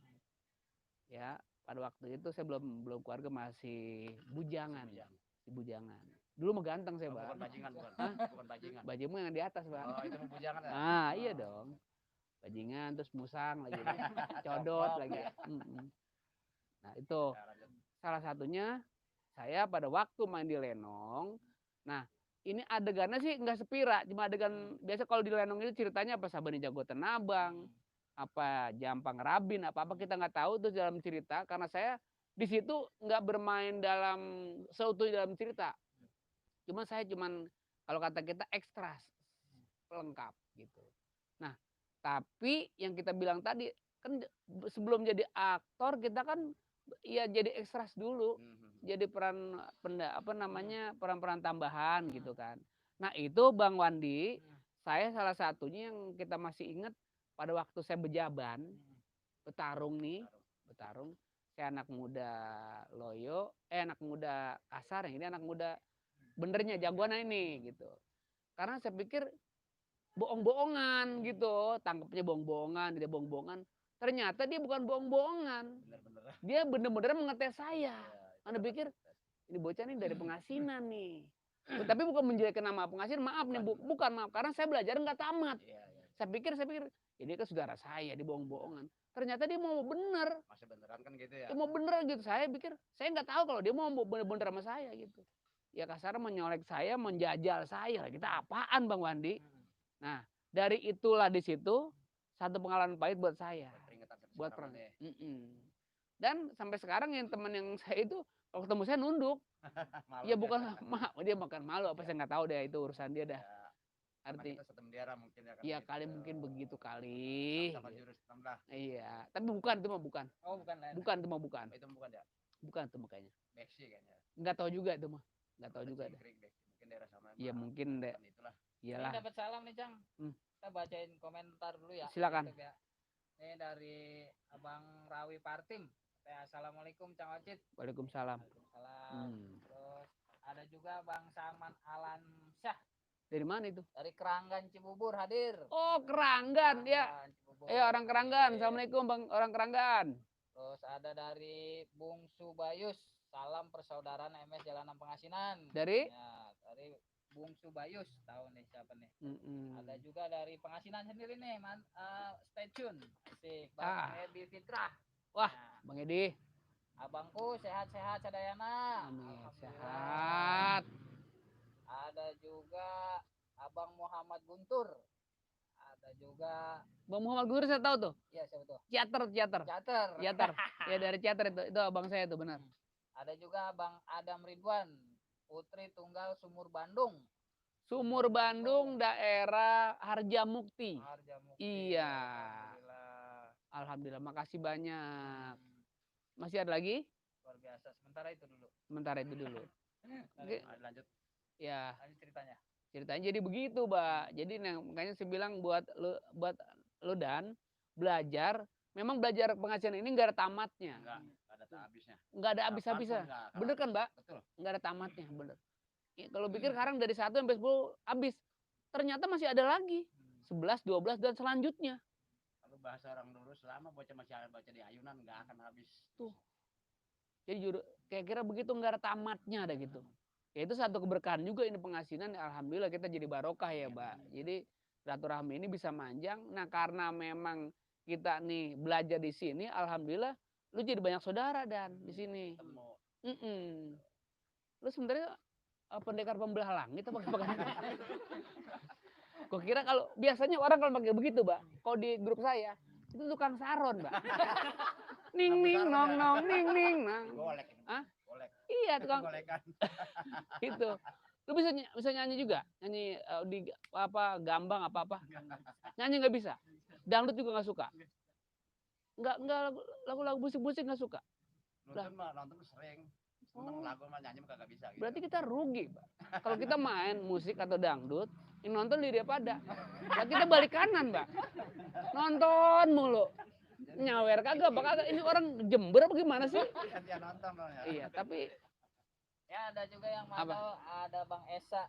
ya pada waktu itu saya belum keluarga, masih bujangan, si bujangan. Dulu mah ganteng saya, Mbak. Bukan bajingan, bukan. Bukan bajingan. Bajingan yang di atas, Mbak. Oh, itu mau bujangan ya? Ah, iya dong. Bajingan terus musang lagi, codot lagi. Nah itu salah satunya saya pada waktu main di Lenong. Nah ini adegannya sih nggak sepira, cuma adegan biasa kalau di Lenong itu ceritanya apa, Sabani Jago Tenabang, apa Jampang Rabin, apa kita nggak tahu tuh dalam cerita, karena saya di situ nggak bermain dalam seutuhnya dalam cerita. Cuma saya kalau kata kita ekstras pelengkap gitu. Nah tapi yang kita bilang tadi kan sebelum jadi aktor kita kan ya jadi ekstras dulu, jadi peran-peran tambahan gitu kan. Nah itu Bang Wandi, saya salah satunya yang kita masih ingat pada waktu saya bertarung, saya anak muda loyo, anak muda kasar, yang ini anak muda benernya jagoan ini gitu. Karena saya pikir bohong-bohongan gitu, tangkapnya bohong-bohongan, dia bohong-bohongan. Ternyata dia bukan bohong-bohongan, dia bener-bener mengetes saya. Anda pikir ini bocah nih dari pengasinan nih. Tapi bukan menjelekkan nama pengasinan, maaf nih, bukan maaf, karena saya belajar nggak tamat. Saya pikir ini kan saudara saya, dia bohong-bohongan. Ternyata dia mau bener. Masih beneran kan gitu ya? Dia mau bener gitu. Saya pikir, saya nggak tahu kalau dia mau bener-bener sama saya gitu. Ya kasarnya menyolek saya, menjajal saya. Kita apaan Bang Wandi? Nah dari itulah di situ satu pengalaman pahit buat saya. Buat perang. Dan sampai sekarang yang teman yang saya itu kalau ketemu saya nunduk. Ya bukan dia makan malu apa, saya nggak tahu deh, itu urusan dia dah. Arti mungkin ya kan. Iya gitu. kali mungkin begitu kali. Sama jurus tambah. Iya, tapi bukan itu mah bukan. Oh, bukan. Bukan itu mah bukan. Itu bukan ya? Bukan itu makanya. Beksi kayaknya. Nggak tahu juga itu mah. Nggak tahu juga deh. Mungkin daerah sama. Iya mungkin deh. Itulah. Iyalah. Ini dapat salam nih, Cang. Kita bacain komentar dulu ya. Silakan. Ya. Ini dari Abang Rawi Partim. Assalamualaikum Cang Ocit. Waalaikumsalam. Terus ada juga Bang Saman Alan Syah. Dari mana itu? Dari Keranggan Cibubur hadir. Oh Keranggan ya. Orang Keranggan. Assalamualaikum Bang, orang Keranggan. Terus ada dari Bung Subayus. Salam persaudaraan MS Jalan 6 Pengasinan. Dari? Ya, dari Bung Subayus. Tahu nih siapa nih. Ada juga dari Pengasinan sendiri nih. Stay tune. Asik. Bang Edi Fitrah. Wah, Bang Edi. Abangku sehat-sehat sadayana. Amin. Sehat. Ada juga Abang Muhammad Guntur. Ada juga Bang Muhammad Guntur saya tahu tuh. Iya, siapa tuh? Ciater. Ya dari Ciater itu abang saya tuh benar. Ada juga Bang Adam Ridwan, Putri Tunggal Sumur Bandung. Sumur Bandung daerah Harjamukti. Iya. Alhamdulillah, makasih banyak. Masih ada lagi? Luar biasa. Sementara itu dulu. Oke. Lanjut. Ya. Lanjut ceritanya. Ceritanya jadi begitu, Mbak. Jadi makanya saya bilang buat lu dan belajar. Memang belajar pengasinan ini nggak ada tamatnya. Nggak ada habisnya. Nggak ada habis-habisnya. Bener kan, Mbak? Betul. Nggak ada tamatnya, bener. Ya, kalau pikir sekarang dari 1 sampai 10 habis. Ternyata masih ada lagi. 11, 12 dan selanjutnya. Kalau bahasa orang dulu selama bocah masih baca di ayunan nggak akan habis. Tuh. Jadi kira-kira begitu, nggak ada tamatnya ada gitu. Ya itu satu keberkahan juga ini pengasinan. Alhamdulillah kita jadi barokah ya, Mbak. Jadi silaturahmi ini bisa manjang. Nah karena memang kita nih belajar di sini, alhamdulillah lu jadi banyak saudara dan di sini. Lu sebenarnya pendekar pembelah langit apa pakai? Kok kira kalau biasanya orang kalau pakai begitu, Mbak. Kalau di grup saya itu tukang saron, Mbak. Ning ning nong nong ning ning nang. Golek. Hah? Golek. Iya tukang. Golekan. Itu. Lu bisa nyanyi juga? Nyanyi di gambang apa? Nyanyi nggak bisa. Dangdut juga nggak suka. Nggak lagu-lagu musik-musik nggak suka. Nonton sering. Seneng lagu mah nyanyi mah kagak bisa gitu. Berarti kita rugi, Pak. Kalau kita main musik atau dangdut, yang nonton dia pada. Lah kita balik kanan, Mbak. Nonton mulu. Nyawer kagak, kagak. Ini orang Jember apa gimana sih? Gantian nonton dong ya. Iya, tapi Ya ada juga yang Apa? mau ada Bang Esa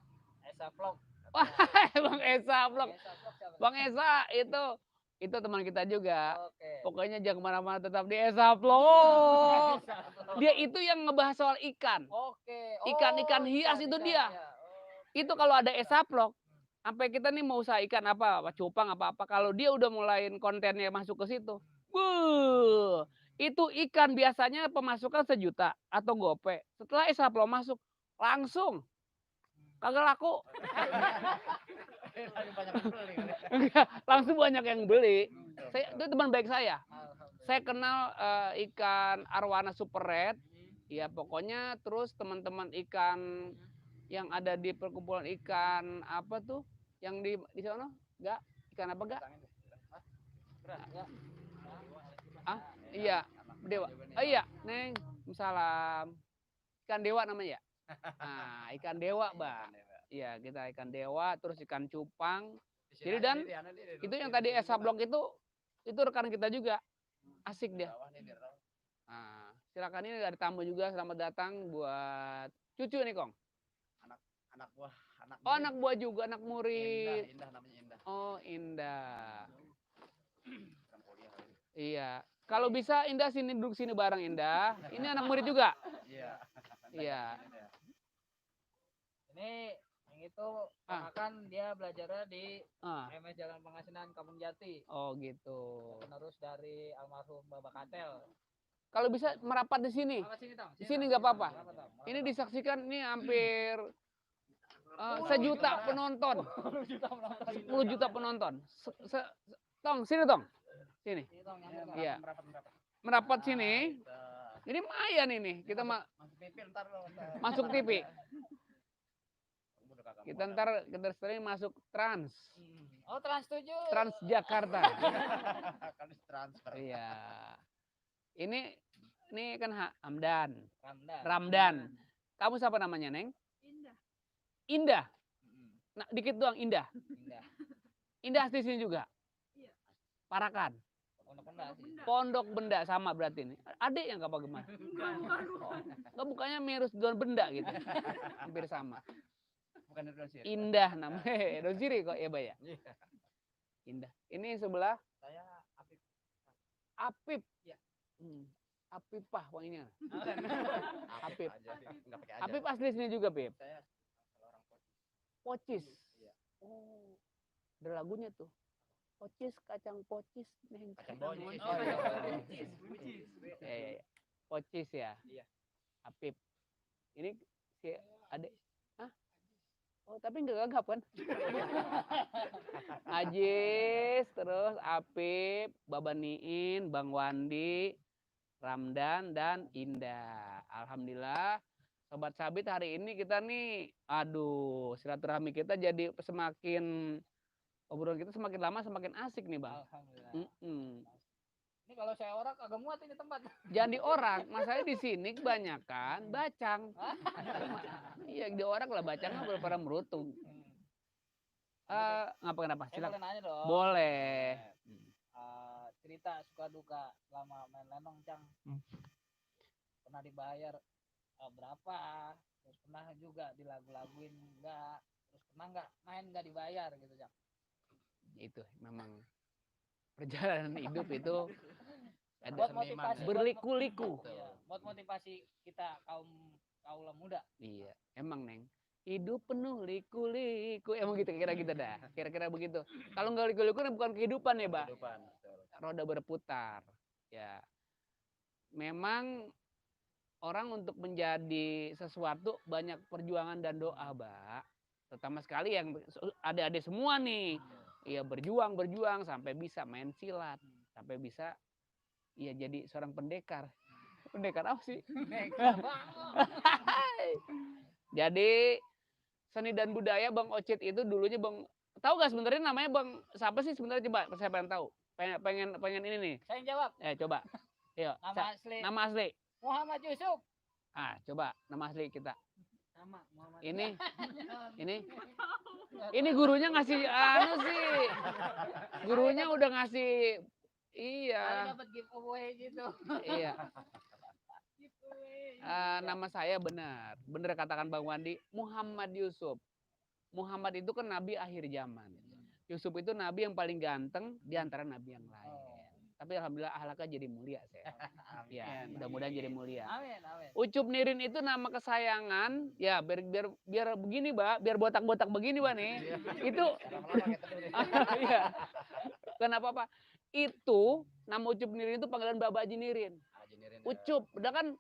Vlog. wah, Bang Esa vlog. Esa Vlog siapa? Bang Esa itu teman kita juga. Oke. Pokoknya jangan kemana-mana, tetap di Esa Vlog. Esa Vlog. Dia itu yang ngebahas soal ikan. Oke. Ikan-ikan hias itu dia. Ya. Itu kalau ada Esa Vlog, sampai kita nih mau usaha ikan apa cupang apa-apa, kalau dia udah mulain kontennya masuk ke situ, itu ikan biasanya pemasukan 1 juta atau gope. Setelah Esa Vlog masuk, langsung kagak laku. Lagi banyak yang beli. Enggak, langsung banyak yang beli. Itu teman baik saya. Alhamdulillah. Saya kenal ikan arwana super red. Ya pokoknya terus teman-teman ikan yang ada di perkumpulan ikan apa tuh yang di sana? Enggak, ikan apa enggak? Ah, iya, dewa. Oh iya, Neng. Salam. Ikan dewa namanya ya? Nah, ikan dewa, Mbak. Iya, kita ikan dewa, terus ikan cupang. Jadi dan itu yang tadi Esa Vlog itu rekan kita juga. Asik dia. Nah, silakan, ini dari tamu juga, selamat datang buat cucu nih, Kong. Anak buah, Oh, anak buah juga, anak murid. Indah namanya Indah. Oh, Indah. Sedang kuliah lagi. Iya. Kalau bisa Indah sini, duduk sini bareng Indah. Ini anak murid juga. Iya. Iya. Ini yang itu kan dia belajarnya di Ah, MS Jalan Pengasinan Kampung Jati. oh gitu. Penerus dari almarhum Bapak Katel. Kalau bisa merapat di sini. Apa sini, Tong? Di sini nggak apa-apa. Berapa, Tong? Ini disaksikan nih hampir 1 juta penonton. 10 juta penonton. Tong, sini Tong. Sini. Ini, Tong, yang Iya. Merapat. Merapat sini. Ini lumayan ini. Kita Masuk TV ntar lo. masuk TV. Kita ntar sering masuk Trans. Oh, Trans 7. Trans Jakarta. Kan transfer. Iya. Ini kan Hamdan. Ramdan. Ramdan. Kamu siapa namanya, Neng? Indah. Indah. Nah, dikit doang Indah. Indah. Indah asli sini juga. Iya. Parakan. Pondok Benda sih. Pondok Benda sama berarti ini. Adik yang apa gimana? Enggak, bukannya mirip Don Benda gitu. Hampir sama. Bukan dari sini. Indah namanya. Don Siri kok ya, Bay ya? Iya. Indah. Ini sebelah Saya Apip. Apip. Iya. Apipah wanginya. Apip. Aja. Enggak pakai aja. Apip asli sini juga, Pip. Saya kalau orang Pocis. Iya. Oh. Ada lagunya tuh. Pocis kacang pocis, Neng. Kacang boncis. Oh, iya. Buncis. Iya. Pocis ya. Iya. Apip. Ini si adek. Hah? Oh, tapi enggak gagap kan? Ajis, terus Apip, Babaniin, Bang Wandi, Ramdan, dan Indah. Alhamdulillah, Sobat Sabit hari ini kita nih, aduh, silaturahmi kita jadi semakin, obrolan kita semakin lama semakin asik nih, Bang. Alhamdulillah. Ini kalau saya orang agak muat ini tempat. Jangan di orang, masalahnya di sini kebanyakan bacang. Iya, di orang lah bacang nggak pada merutung. Kenapa? Saya boleh Silakan. nanya dong. Boleh. Cerita suka duka selama main lenong, Cang. Pernah dibayar berapa? Terus pernah juga dilagu-laguin enggak? Terus pernah enggak main enggak dibayar gitu, Cang? Itu memang perjalanan hidup itu ada Buat motivasi berliku-liku. Iya, buat motivasi kita kaula muda. Iya, emang Neng. Hidup penuh liku-liku. Emang gitu kira-kira gitu dah. Kira-kira begitu. Kalau nggak liku-liku bukan kehidupan ya, Pak. kehidupan. Roda berputar. Ya. Memang orang untuk menjadi sesuatu banyak perjuangan dan doa, Mbak. Terutama sekali yang adik-adik semua nih. Iya, berjuang sampai bisa main silat, sampai bisa iya jadi seorang pendekar. Pendekar apa sih? Jadi seni dan budaya Bang Ocit itu dulunya Bang, tahu gak sebenarnya namanya Bang siapa sih sebenarnya, coba saya pengen tahu. Pengen ini nih. Saya yang jawab. Coba. Yuk. Nama asli Nama asli. Muhammad Yusuf. Coba nama asli kita. Sama Muhammad. Ini gurunya ngasih anu sih. Gurunya udah ngasih iya. Dapat giveaway gitu. Iya. Nama saya benar katakan Bang Wandi, Muhammad Yusuf. Muhammad itu kan nabi akhir zaman. Yusuf itu nabi yang paling ganteng di antara nabi yang lain. Tapi alhamdulillah akhlaknya jadi mulia saya. Ya, mudah-mudahan jadi mulia. Amin. Ucup Nirin itu nama kesayangan, ya biar begini, Mbak, biar botak-botak begini, Mbak nih. Itu iya. Kenapa, Pak? Itu nama Ucup Nirin itu panggilan Bapak Haji Nirin. Ucup, udah kan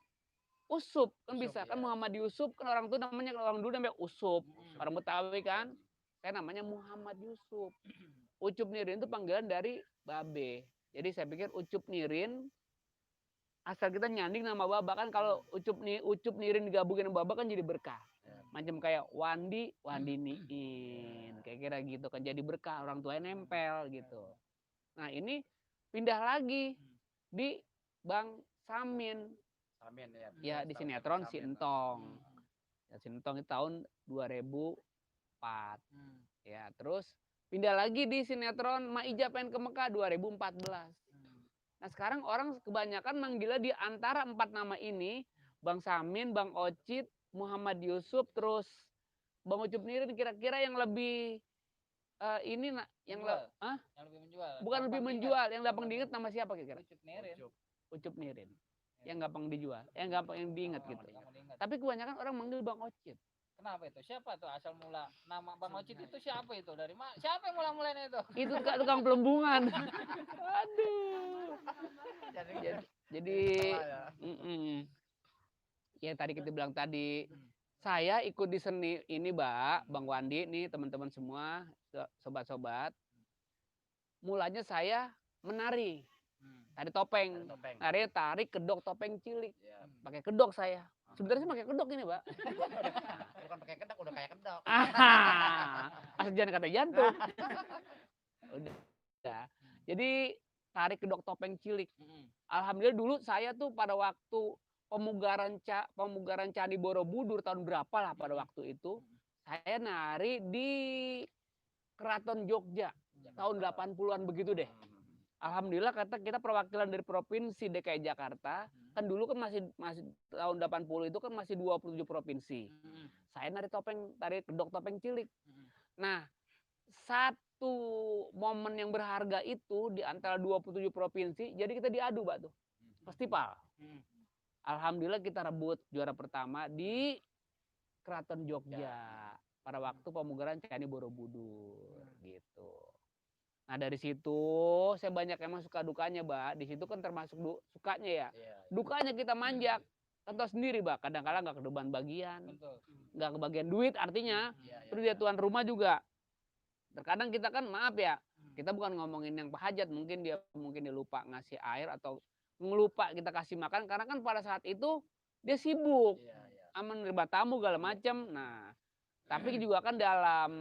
Usup kan bisa kan Muhammad Yusuf kan orang tuh namanya orang dulu namanya Usup, orang Betawi kan. Saya namanya Muhammad Yusuf. Ucup Nirin itu panggilan dari Babe. Jadi saya pikir Ucup Nirin asal kita nyanding nama Baba kan kalau Ucup Nirin digabungin sama Baba kan jadi berkah. Macam kayak Wandi Niin kayak kira gitu kan jadi berkah orang tuanya nempel gitu. Nah ini pindah lagi di Bang Samin. Ya di sinetron Si Entong. Ya, Si Entong itu tahun 2004. Ya terus pindah lagi di sinetron Maija Pengen ke Mekah 2014. Nah sekarang orang kebanyakan manggilnya di antara 4 nama ini, Bang Samin, Bang Ocit, Muhammad Yusuf, terus Bang Ucup Nirin kira-kira yang lebih ini yang lebih menjual. Bukan lebih menjual, yang gampang diingat nama siapa kira-kira? Ucup Nirin. Yang gampang dijual, yang gampang yang diingat gitu. Tapi kebanyakan orang manggil Bang Ocit. Kenapa itu? Siapa tuh asal mula nama Bang Ocit itu siapa itu? Dari mana? Siapa yang mula-mulanya itu? Itu tukang pelembungan. Aduh. Jadi ya tadi kita bilang tadi saya ikut di seni ini, Mbak, Bang Wandi nih teman-teman semua, sobat-sobat. Mulanya saya menari. Tari topeng. Nari tarik kedok topeng cilik. Pakai kedok saya. Sebenarnya saya pakai kedok ini, Pak. Bukan pakai kedok, udah kayak kedok. Asal jangan kata jantung. Udah. Jadi tarik kedok topeng cilik. Alhamdulillah dulu saya tuh pada waktu pemugaran Candi Borobudur tahun berapa lah pada waktu itu, saya nari di Keraton Jogja tahun 80-an begitu deh. Alhamdulillah kita perwakilan dari provinsi DKI Jakarta kan dulu kan masih tahun 80 itu kan masih 27 provinsi. Saya nari kedok topeng cilik. Nah, satu momen yang berharga itu di antara 27 provinsi, jadi kita diadu, Pak tuh. Festival. Alhamdulillah kita rebut juara pertama di Keraton Jogja pada waktu pemugaran Candi Borobudur gitu. Nah dari situ saya banyak emang suka dukanya, Mbak. Di situ kan termasuk sukanya ya. Dukanya kita manjak. Kan tahu sendiri, Mbak. Kadang-kadang nggak kedeban bagian, nggak kebagian duit artinya. Terus dia tuan rumah juga. Terkadang kita kan maaf ya, kita bukan ngomongin yang pahajat. Mungkin dia lupa ngasih air atau ngelupa kita kasih makan. Karena kan pada saat itu dia sibuk, menerima tamu segala macam. Nah tapi juga kan dalam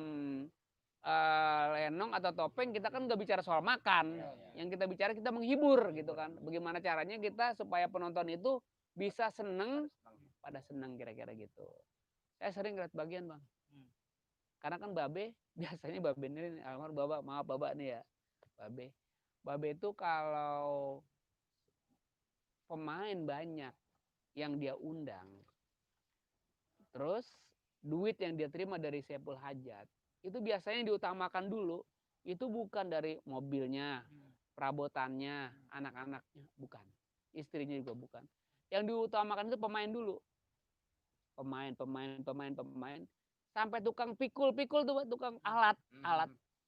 lenong atau topeng kita kan nggak bicara soal makan, yang kita bicara kita menghibur gitu kan. Bagaimana caranya kita supaya penonton itu bisa seneng kira-kira gitu. Saya sering lihat bagian, Bang, karena kan Babe biasanya Babe ini almarhum Bapak, maaf Bapak nih ya, Babe itu kalau pemain banyak yang dia undang, terus duit yang dia terima dari Saiful Hajat itu biasanya diutamakan dulu, itu bukan dari mobilnya, perabotannya, anak-anaknya, bukan. Istrinya juga bukan. Yang diutamakan itu pemain dulu. Pemain. Sampai tukang pikul tuh, tukang alat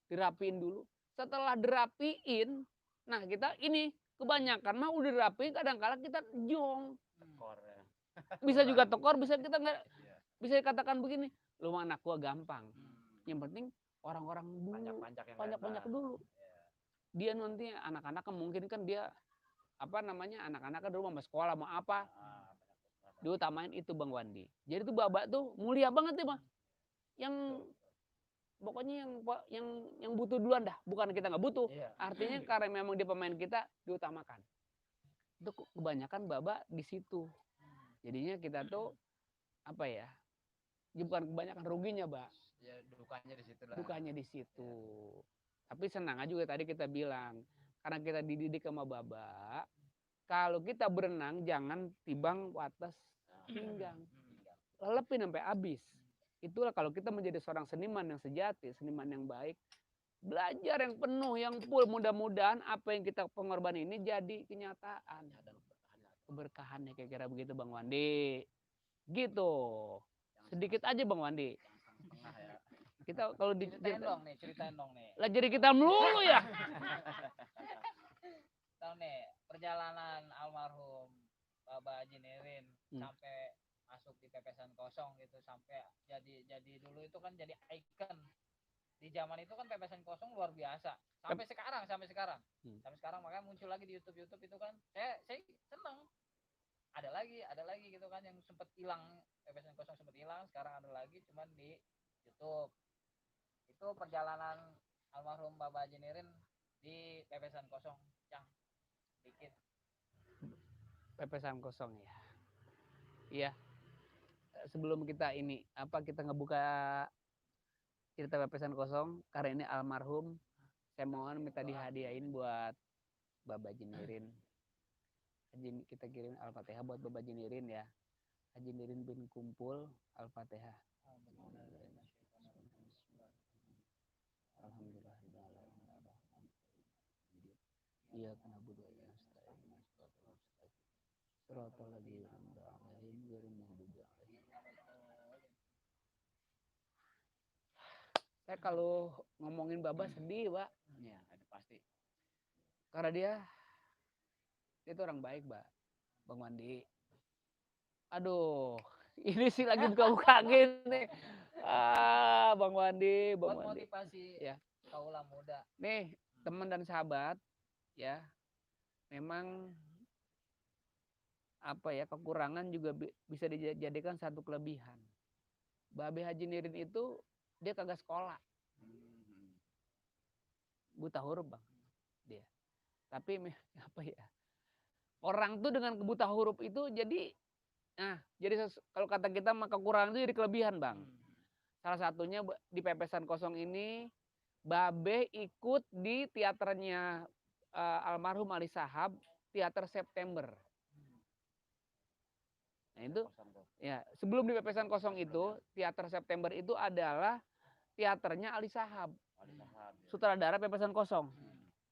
dirapiin dulu. Setelah dirapiin, nah kita ini kebanyakan mah udah dirapiin, kadang-kadang kita jong. Bisa juga tekor, bisa kita nggak, bisa dikatakan begini, lu anak gua gampang. Yang penting orang-orang dulu, banyak dulu. Dia nanti anak-anak kan mungkin kan dia anak-anak kan dulu mau sekolah mau apa, diutamain itu, Bang Wandi. Jadi tuh Babak tuh mulia banget nih, Bang. Yang pokoknya yang butuh duluan dah, bukan kita nggak butuh. Artinya karena memang dia pemain kita diutamakan. Itu kebanyakan Babak di situ. Jadinya kita tuh bukan kebanyakan ruginya, Mbak. Ya dukanya di situ lah. Dukanya di situ. Tapi senang aja juga tadi kita bilang, karena kita dididik sama Baba, kalau kita berenang jangan tibang wates pinggang. Lelepin sampai habis. Itulah kalau kita menjadi seorang seniman yang sejati, seniman yang baik, belajar yang penuh, yang full, mudah-mudahan apa yang kita pengorbanan ini jadi kenyataan. Keberkahannya kira-kira begitu Bang Wandi. Gitu. Sedikit aja Bang Wandi. Ya. Kita kalau Ceritain dong nih. Lah jadi kita melulu ya. Tahu nih perjalanan almarhum Baba Haji Nirin sampai masuk di pepesan kosong gitu, sampai jadi dulu itu kan jadi ikon. Di zaman itu kan pepesan kosong luar biasa. Sampai sekarang. Sampai sekarang makanya muncul lagi di YouTube itu kan. Saya senang. Ada lagi gitu kan yang sempat hilang, pepesan kosong sempat hilang, sekarang ada lagi cuman di YouTube. Itu perjalanan almarhum Baba Haji Nirin di pepesan kosong, yang dikit. Pepesan kosong ya. Iya. Sebelum kita kita ngebuka cerita pepesan kosong, karena ini almarhum, saya mohon minta dihadiahin buat Baba Haji Nirin. Kita kirim Al-Fatihah buat Baba Haji Nirin ya. Haji Nirin bin Kumpul, Al-Fatihah. Alhamdulillah. Iya karena budu ya. Saya kalau ngomongin Baba sedih, Pak. Iya, itu pasti. Karena dia itu orang baik, Mbak. Bang Wandi. Aduh, ini sih lagi buka-buka gini. Bang Wandi. Motivasi ya. Kaula muda. Nih, teman dan sahabat, ya. Memang kekurangan juga bisa dijadikan satu kelebihan. Babe Haji Nirin itu dia kagak sekolah. Buta huruf, Bang. Dia. Tapi orang tuh dengan buta huruf itu jadi kalau kata kita maka kekurangan itu jadi kelebihan, Bang. Salah satunya di pepesan kosong ini Babe ikut di teaternya almarhum Ali Shahab, Teater September. Nah itu ya, sebelum di pepesan kosong itu, Teater September itu adalah teaternya Ali Shahab. Sutradara pepesan kosong.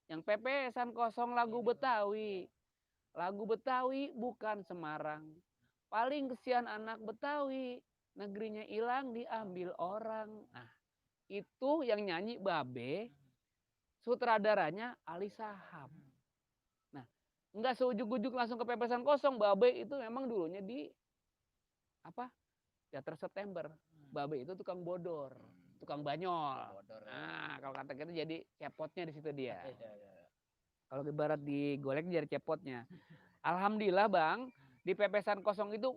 Yang pepesan kosong lagu Betawi. Lagu Betawi bukan Semarang. Paling kesian anak Betawi, negerinya hilang diambil orang. Nah, itu yang nyanyi Babe, sutradaranya Ali Shahab. Nah, enggak seujuk-ujuk langsung ke pepesan kosong. Babe itu memang dulunya di Teater September. Babe itu tukang bodor, tukang banyol. Nah, kalau kata kita jadi cepotnya di situ dia. Kalau ibarat digolek jadi cepotnya. Alhamdulillah Bang, di pepesan kosong itu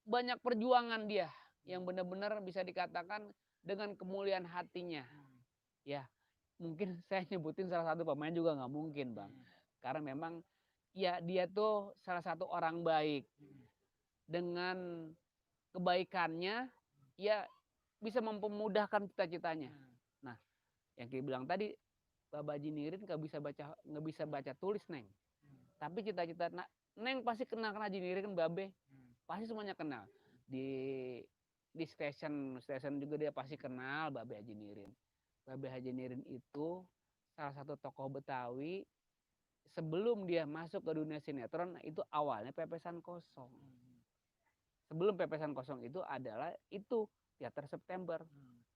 banyak perjuangan dia yang benar-benar bisa dikatakan dengan kemuliaan hatinya. Ya, mungkin saya nyebutin salah satu pemain juga nggak mungkin Bang. Karena memang ya dia tuh salah satu orang baik. Dengan kebaikannya ya bisa mempermudahkan cita-citanya. Nah, yang kita bilang tadi Baba Haji Nirin nggak bisa baca tulis Neng. Tapi cita-cita Neng pasti kenal Haji Nirin kan Babe. Pasti semuanya kenal. Di stasiun juga dia pasti kenal Babe Haji Nirin. Babe Haji Nirin itu salah satu tokoh Betawi sebelum dia masuk ke dunia sinetron itu awalnya pepesan kosong. Sebelum pepesan kosong itu adalah itu Teater September.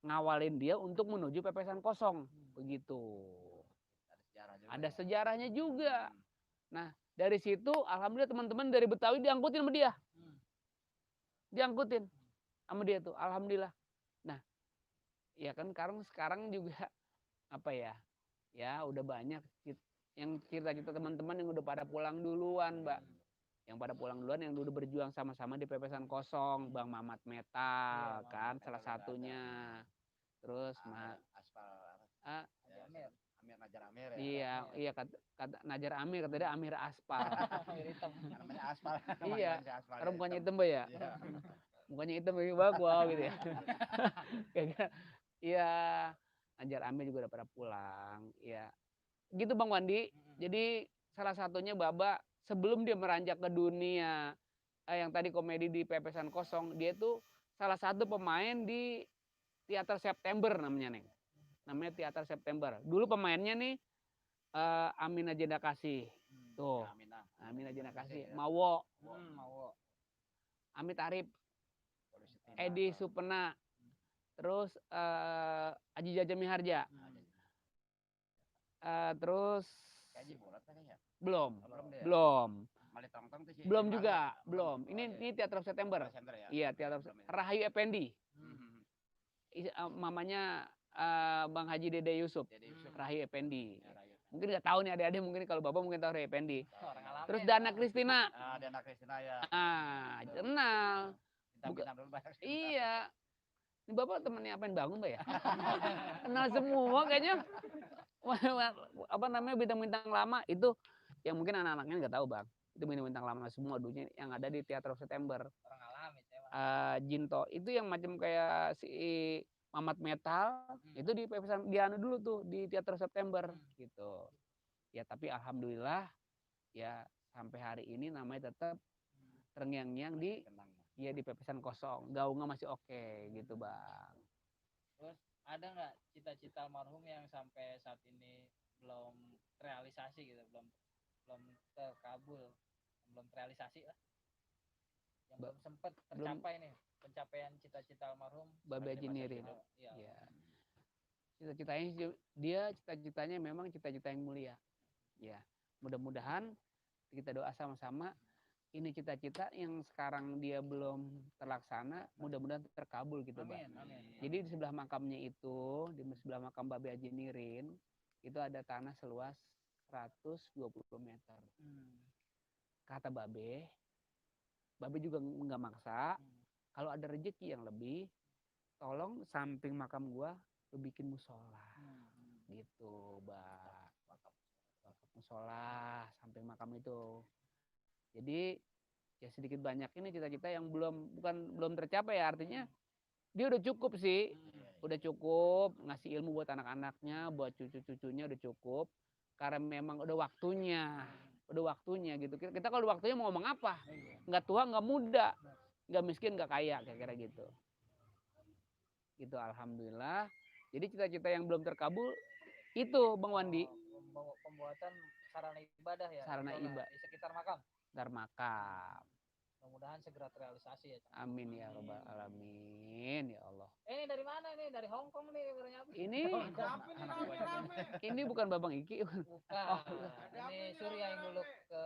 Ngawalin dia untuk menuju pepesan kosong. Begitu. Ada sejarahnya juga. Nah, dari situ alhamdulillah teman-teman dari Betawi diangkutin sama dia. Diangkutin sama dia tuh, alhamdulillah. Nah, ya kan sekarang juga ya udah banyak yang kita teman-teman yang udah pada pulang duluan, Mbak. Yang pada pulang duluan yang udah berjuang sama-sama di pepesan kosong, Bang Mamat Metal kan salah satunya. Terus Amir Najar Amir ya. Iya kata Najar Amir, kata dia Amir Aspal. Namanya Aspal. Iya. Karena bukannya hitam, Mbak ya. mukanya hitam kayak wow gitu ya. Iya, Anjar Amir juga udah pada pulang. Ya, gitu Bang Wandi. Jadi salah satunya Baba sebelum dia meranjak ke dunia yang tadi komedi di Pepesan Kosong, dia tuh salah satu pemain di Teater September namanya Neng. Namanya Teater September. Dulu pemainnya nih Amina Jenda Kasih. Tuh. Amina Jenda Kasih. Mawo. Amit Arif. Edi Supena. Terus Aji Jaja Miharja. Terus belum. Belum juga, belum. Ini Teater September. Iya, Teater Rahayu Effendi. Mamanya Bang Haji Dede Yusuf. Rahayu Effendi. Mungkin nggak tahu nih adik-adik, mungkin kalau Bapak mungkin tahu Rahayu Effendi. Terus Dana Kristina. Dana Kristina ya. Kenal. Iya. Ini Bapak temennya Apen Bangun, Mbak ya? Kenal semua kayaknya. Apa namanya bintang-bintang lama itu yang mungkin anak-anaknya nggak tahu Bang. Itu bintang-bintang lama semua dulunya yang ada di Teater September. Jinto itu yang macam kayak si Mamat Metal itu di Pepesan Diana dulu tuh di Teater September gitu. Ya tapi alhamdulillah ya sampai hari ini namanya tetap terngiang-ngiang di Pepesan Kosong. Gaungnya masih oke gitu Bang. Terus ada nggak cita-cita almarhum yang sampai saat ini belum realisasi gitu, belum terkabul, belum terrealisasi lah, yang belum sempat tercapai nih pencapaian cita-cita almarhum Babe Haji Nirin. Ya. Cita-citanya memang cita-cita yang mulia. Ya, mudah-mudahan kita doa sama-sama ini cita-cita yang sekarang dia belum terlaksana, mudah-mudahan terkabul gitu, Bang. Amin. Jadi di sebelah makamnya itu, di sebelah makam Babe Haji Nirin, itu ada tanah seluas 120 meter. Kata Babe juga nggak maksa. Kalau ada rezeki yang lebih, tolong samping makam gua lu bikin musola. Gitu, Bang. Musola samping makam itu. Jadi ya sedikit banyak ini cita-cita yang belum tercapai ya, artinya dia udah cukup sih. Udah cukup ngasih ilmu buat anak-anaknya, buat cucu-cucunya udah cukup. Karena memang udah waktunya gitu. Kita kalau waktunya mau ngomong apa? Nggak tua, nggak muda, nggak miskin, nggak kaya, kira-kira gitu. Gitu alhamdulillah. Jadi cita-cita yang belum terkabul itu Bang Wandi. Pembuatan sarana ibadah ya. Sarana ibadah di sekitar makam. Mudah-mudahan segera terrealisasi ya. Amin ya robbal alamin ya Allah. Ini dari mana nih? Dari Hong Kong nih Ini bukan Babang Iki. Bukan. Ini Surya yang dulu ke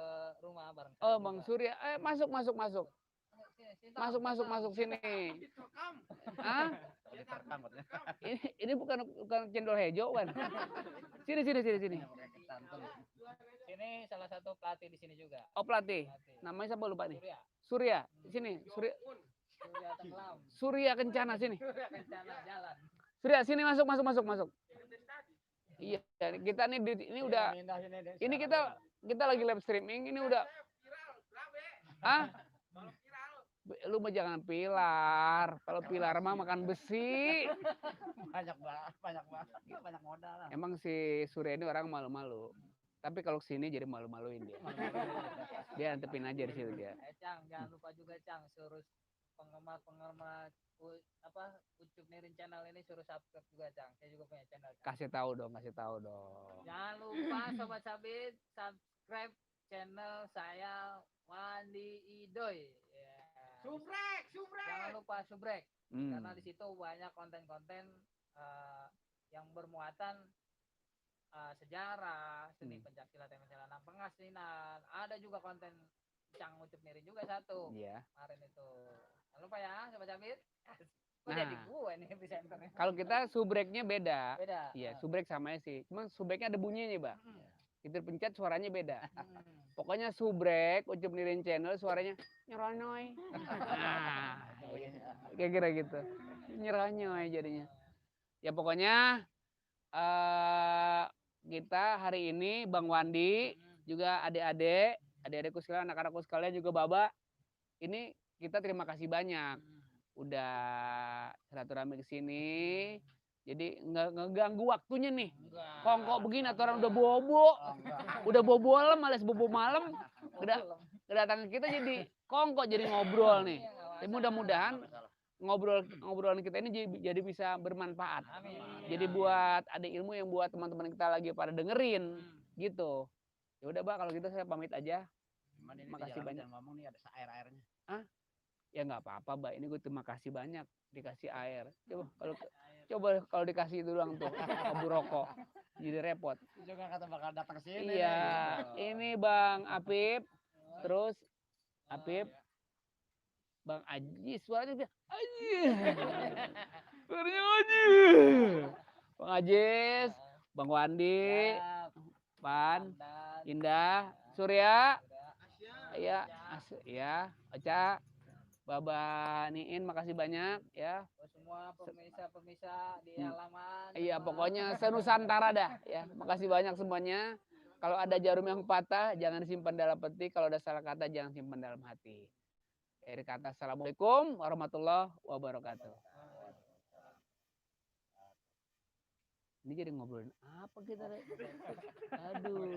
rumah bareng. Oh, Bang Surya. Masuk. Masuk sini. Hah? Ini bukan cendol hejo kan? Sini. Ini salah satu pelatih di sini juga. Oh, pelatih. Namanya siapa lupa nih? Surya. Sini, Surya. Surya Tenggelam. Surya Kencana sini. Surya Kencana jalan. Surya sini masuk. Iya, kita nih ini udah ini kita lagi live streaming ini udah. Lu mah jangan pilar. Kalau pilar mah makan besi. Banyak modal. Emang si Surya ini orang malu-malu. Tapi kalau sini jadi malu-maluin dia. Dia antepin aja di situ dia. Cang, jangan lupa juga Cang, suruh penggemar Ucup Nirin channel ini suruh subscribe juga Cang. Saya juga punya channel. Cang. Kasih tahu dong. Jangan lupa Sobat Sabit subscribe channel saya Wandi Idoy. Subrek. Jangan lupa subrek. Karena di situ banyak konten-konten yang bermuatan sejarah, seni pencaksilat, pencaksilat, pengasinan. Ada juga konten Cang Ucup Nirin juga satu. Iya. Kemarin itu. Jangan lupa ya, Sobat Sabit. Jadi gue nih presenternya. Kalau kita subreknya beda. Beda. Iya, subrek sama sih. Cuma subreknya ada bunyinya, Pak. Kita pencet suaranya beda. Pokoknya subrek Ucup Nirin channel suaranya nyeronoy. Kira-kira gitu. Nyeronoy jadinya. Ya pokoknya kita hari ini Bang Wandi juga adik-adikku sekalian, anak-anakku sekalian juga Baba. Ini kita terima kasih banyak. udah silaturahmi ke sini. Jadi nggak ngeganggu waktunya nih. Kongko begini atau orang udah bobo, udah bobo malam, males bobo malam, kedatangan kita jadi kongko, jadi ngobrol nih. Tapi mudah-mudahan ngobrolan kita ini jadi bisa bermanfaat. Jadi buat ada ilmu yang buat teman-teman kita lagi pada dengerin gitu. Ya udah, Mbak, kalau gitu saya pamit aja. Makasih banyak. Ngomong nih ada air-airnya. Ya nggak apa-apa, Mbak. Ini gue terima kasih banyak dikasih air. Coba kalau dikasih itu doang tuh, abu rokok. Jadi repot. Juga kata bakal datang ke sini. Iya, ini Bang Apip, terus Apip, Bang Aji, suaranya dia Aji. Suaranya Aji. Bang Ajis, Bang Wandi, Pan, Indah, Surya, ya, ya, Oca, Baba Niin, makasih banyak ya. Semua pemirsa-pemirsa di halaman. Iya, pokoknya senusantara dah ya. Makasih banyak semuanya. Kalau ada jarum yang patah jangan simpan dalam peti, kalau ada salah kata jangan simpan dalam hati. Akhir kata, assalamualaikum warahmatullahi wabarakatuh. Ini jadi ngobrolin apa kita? Aduh.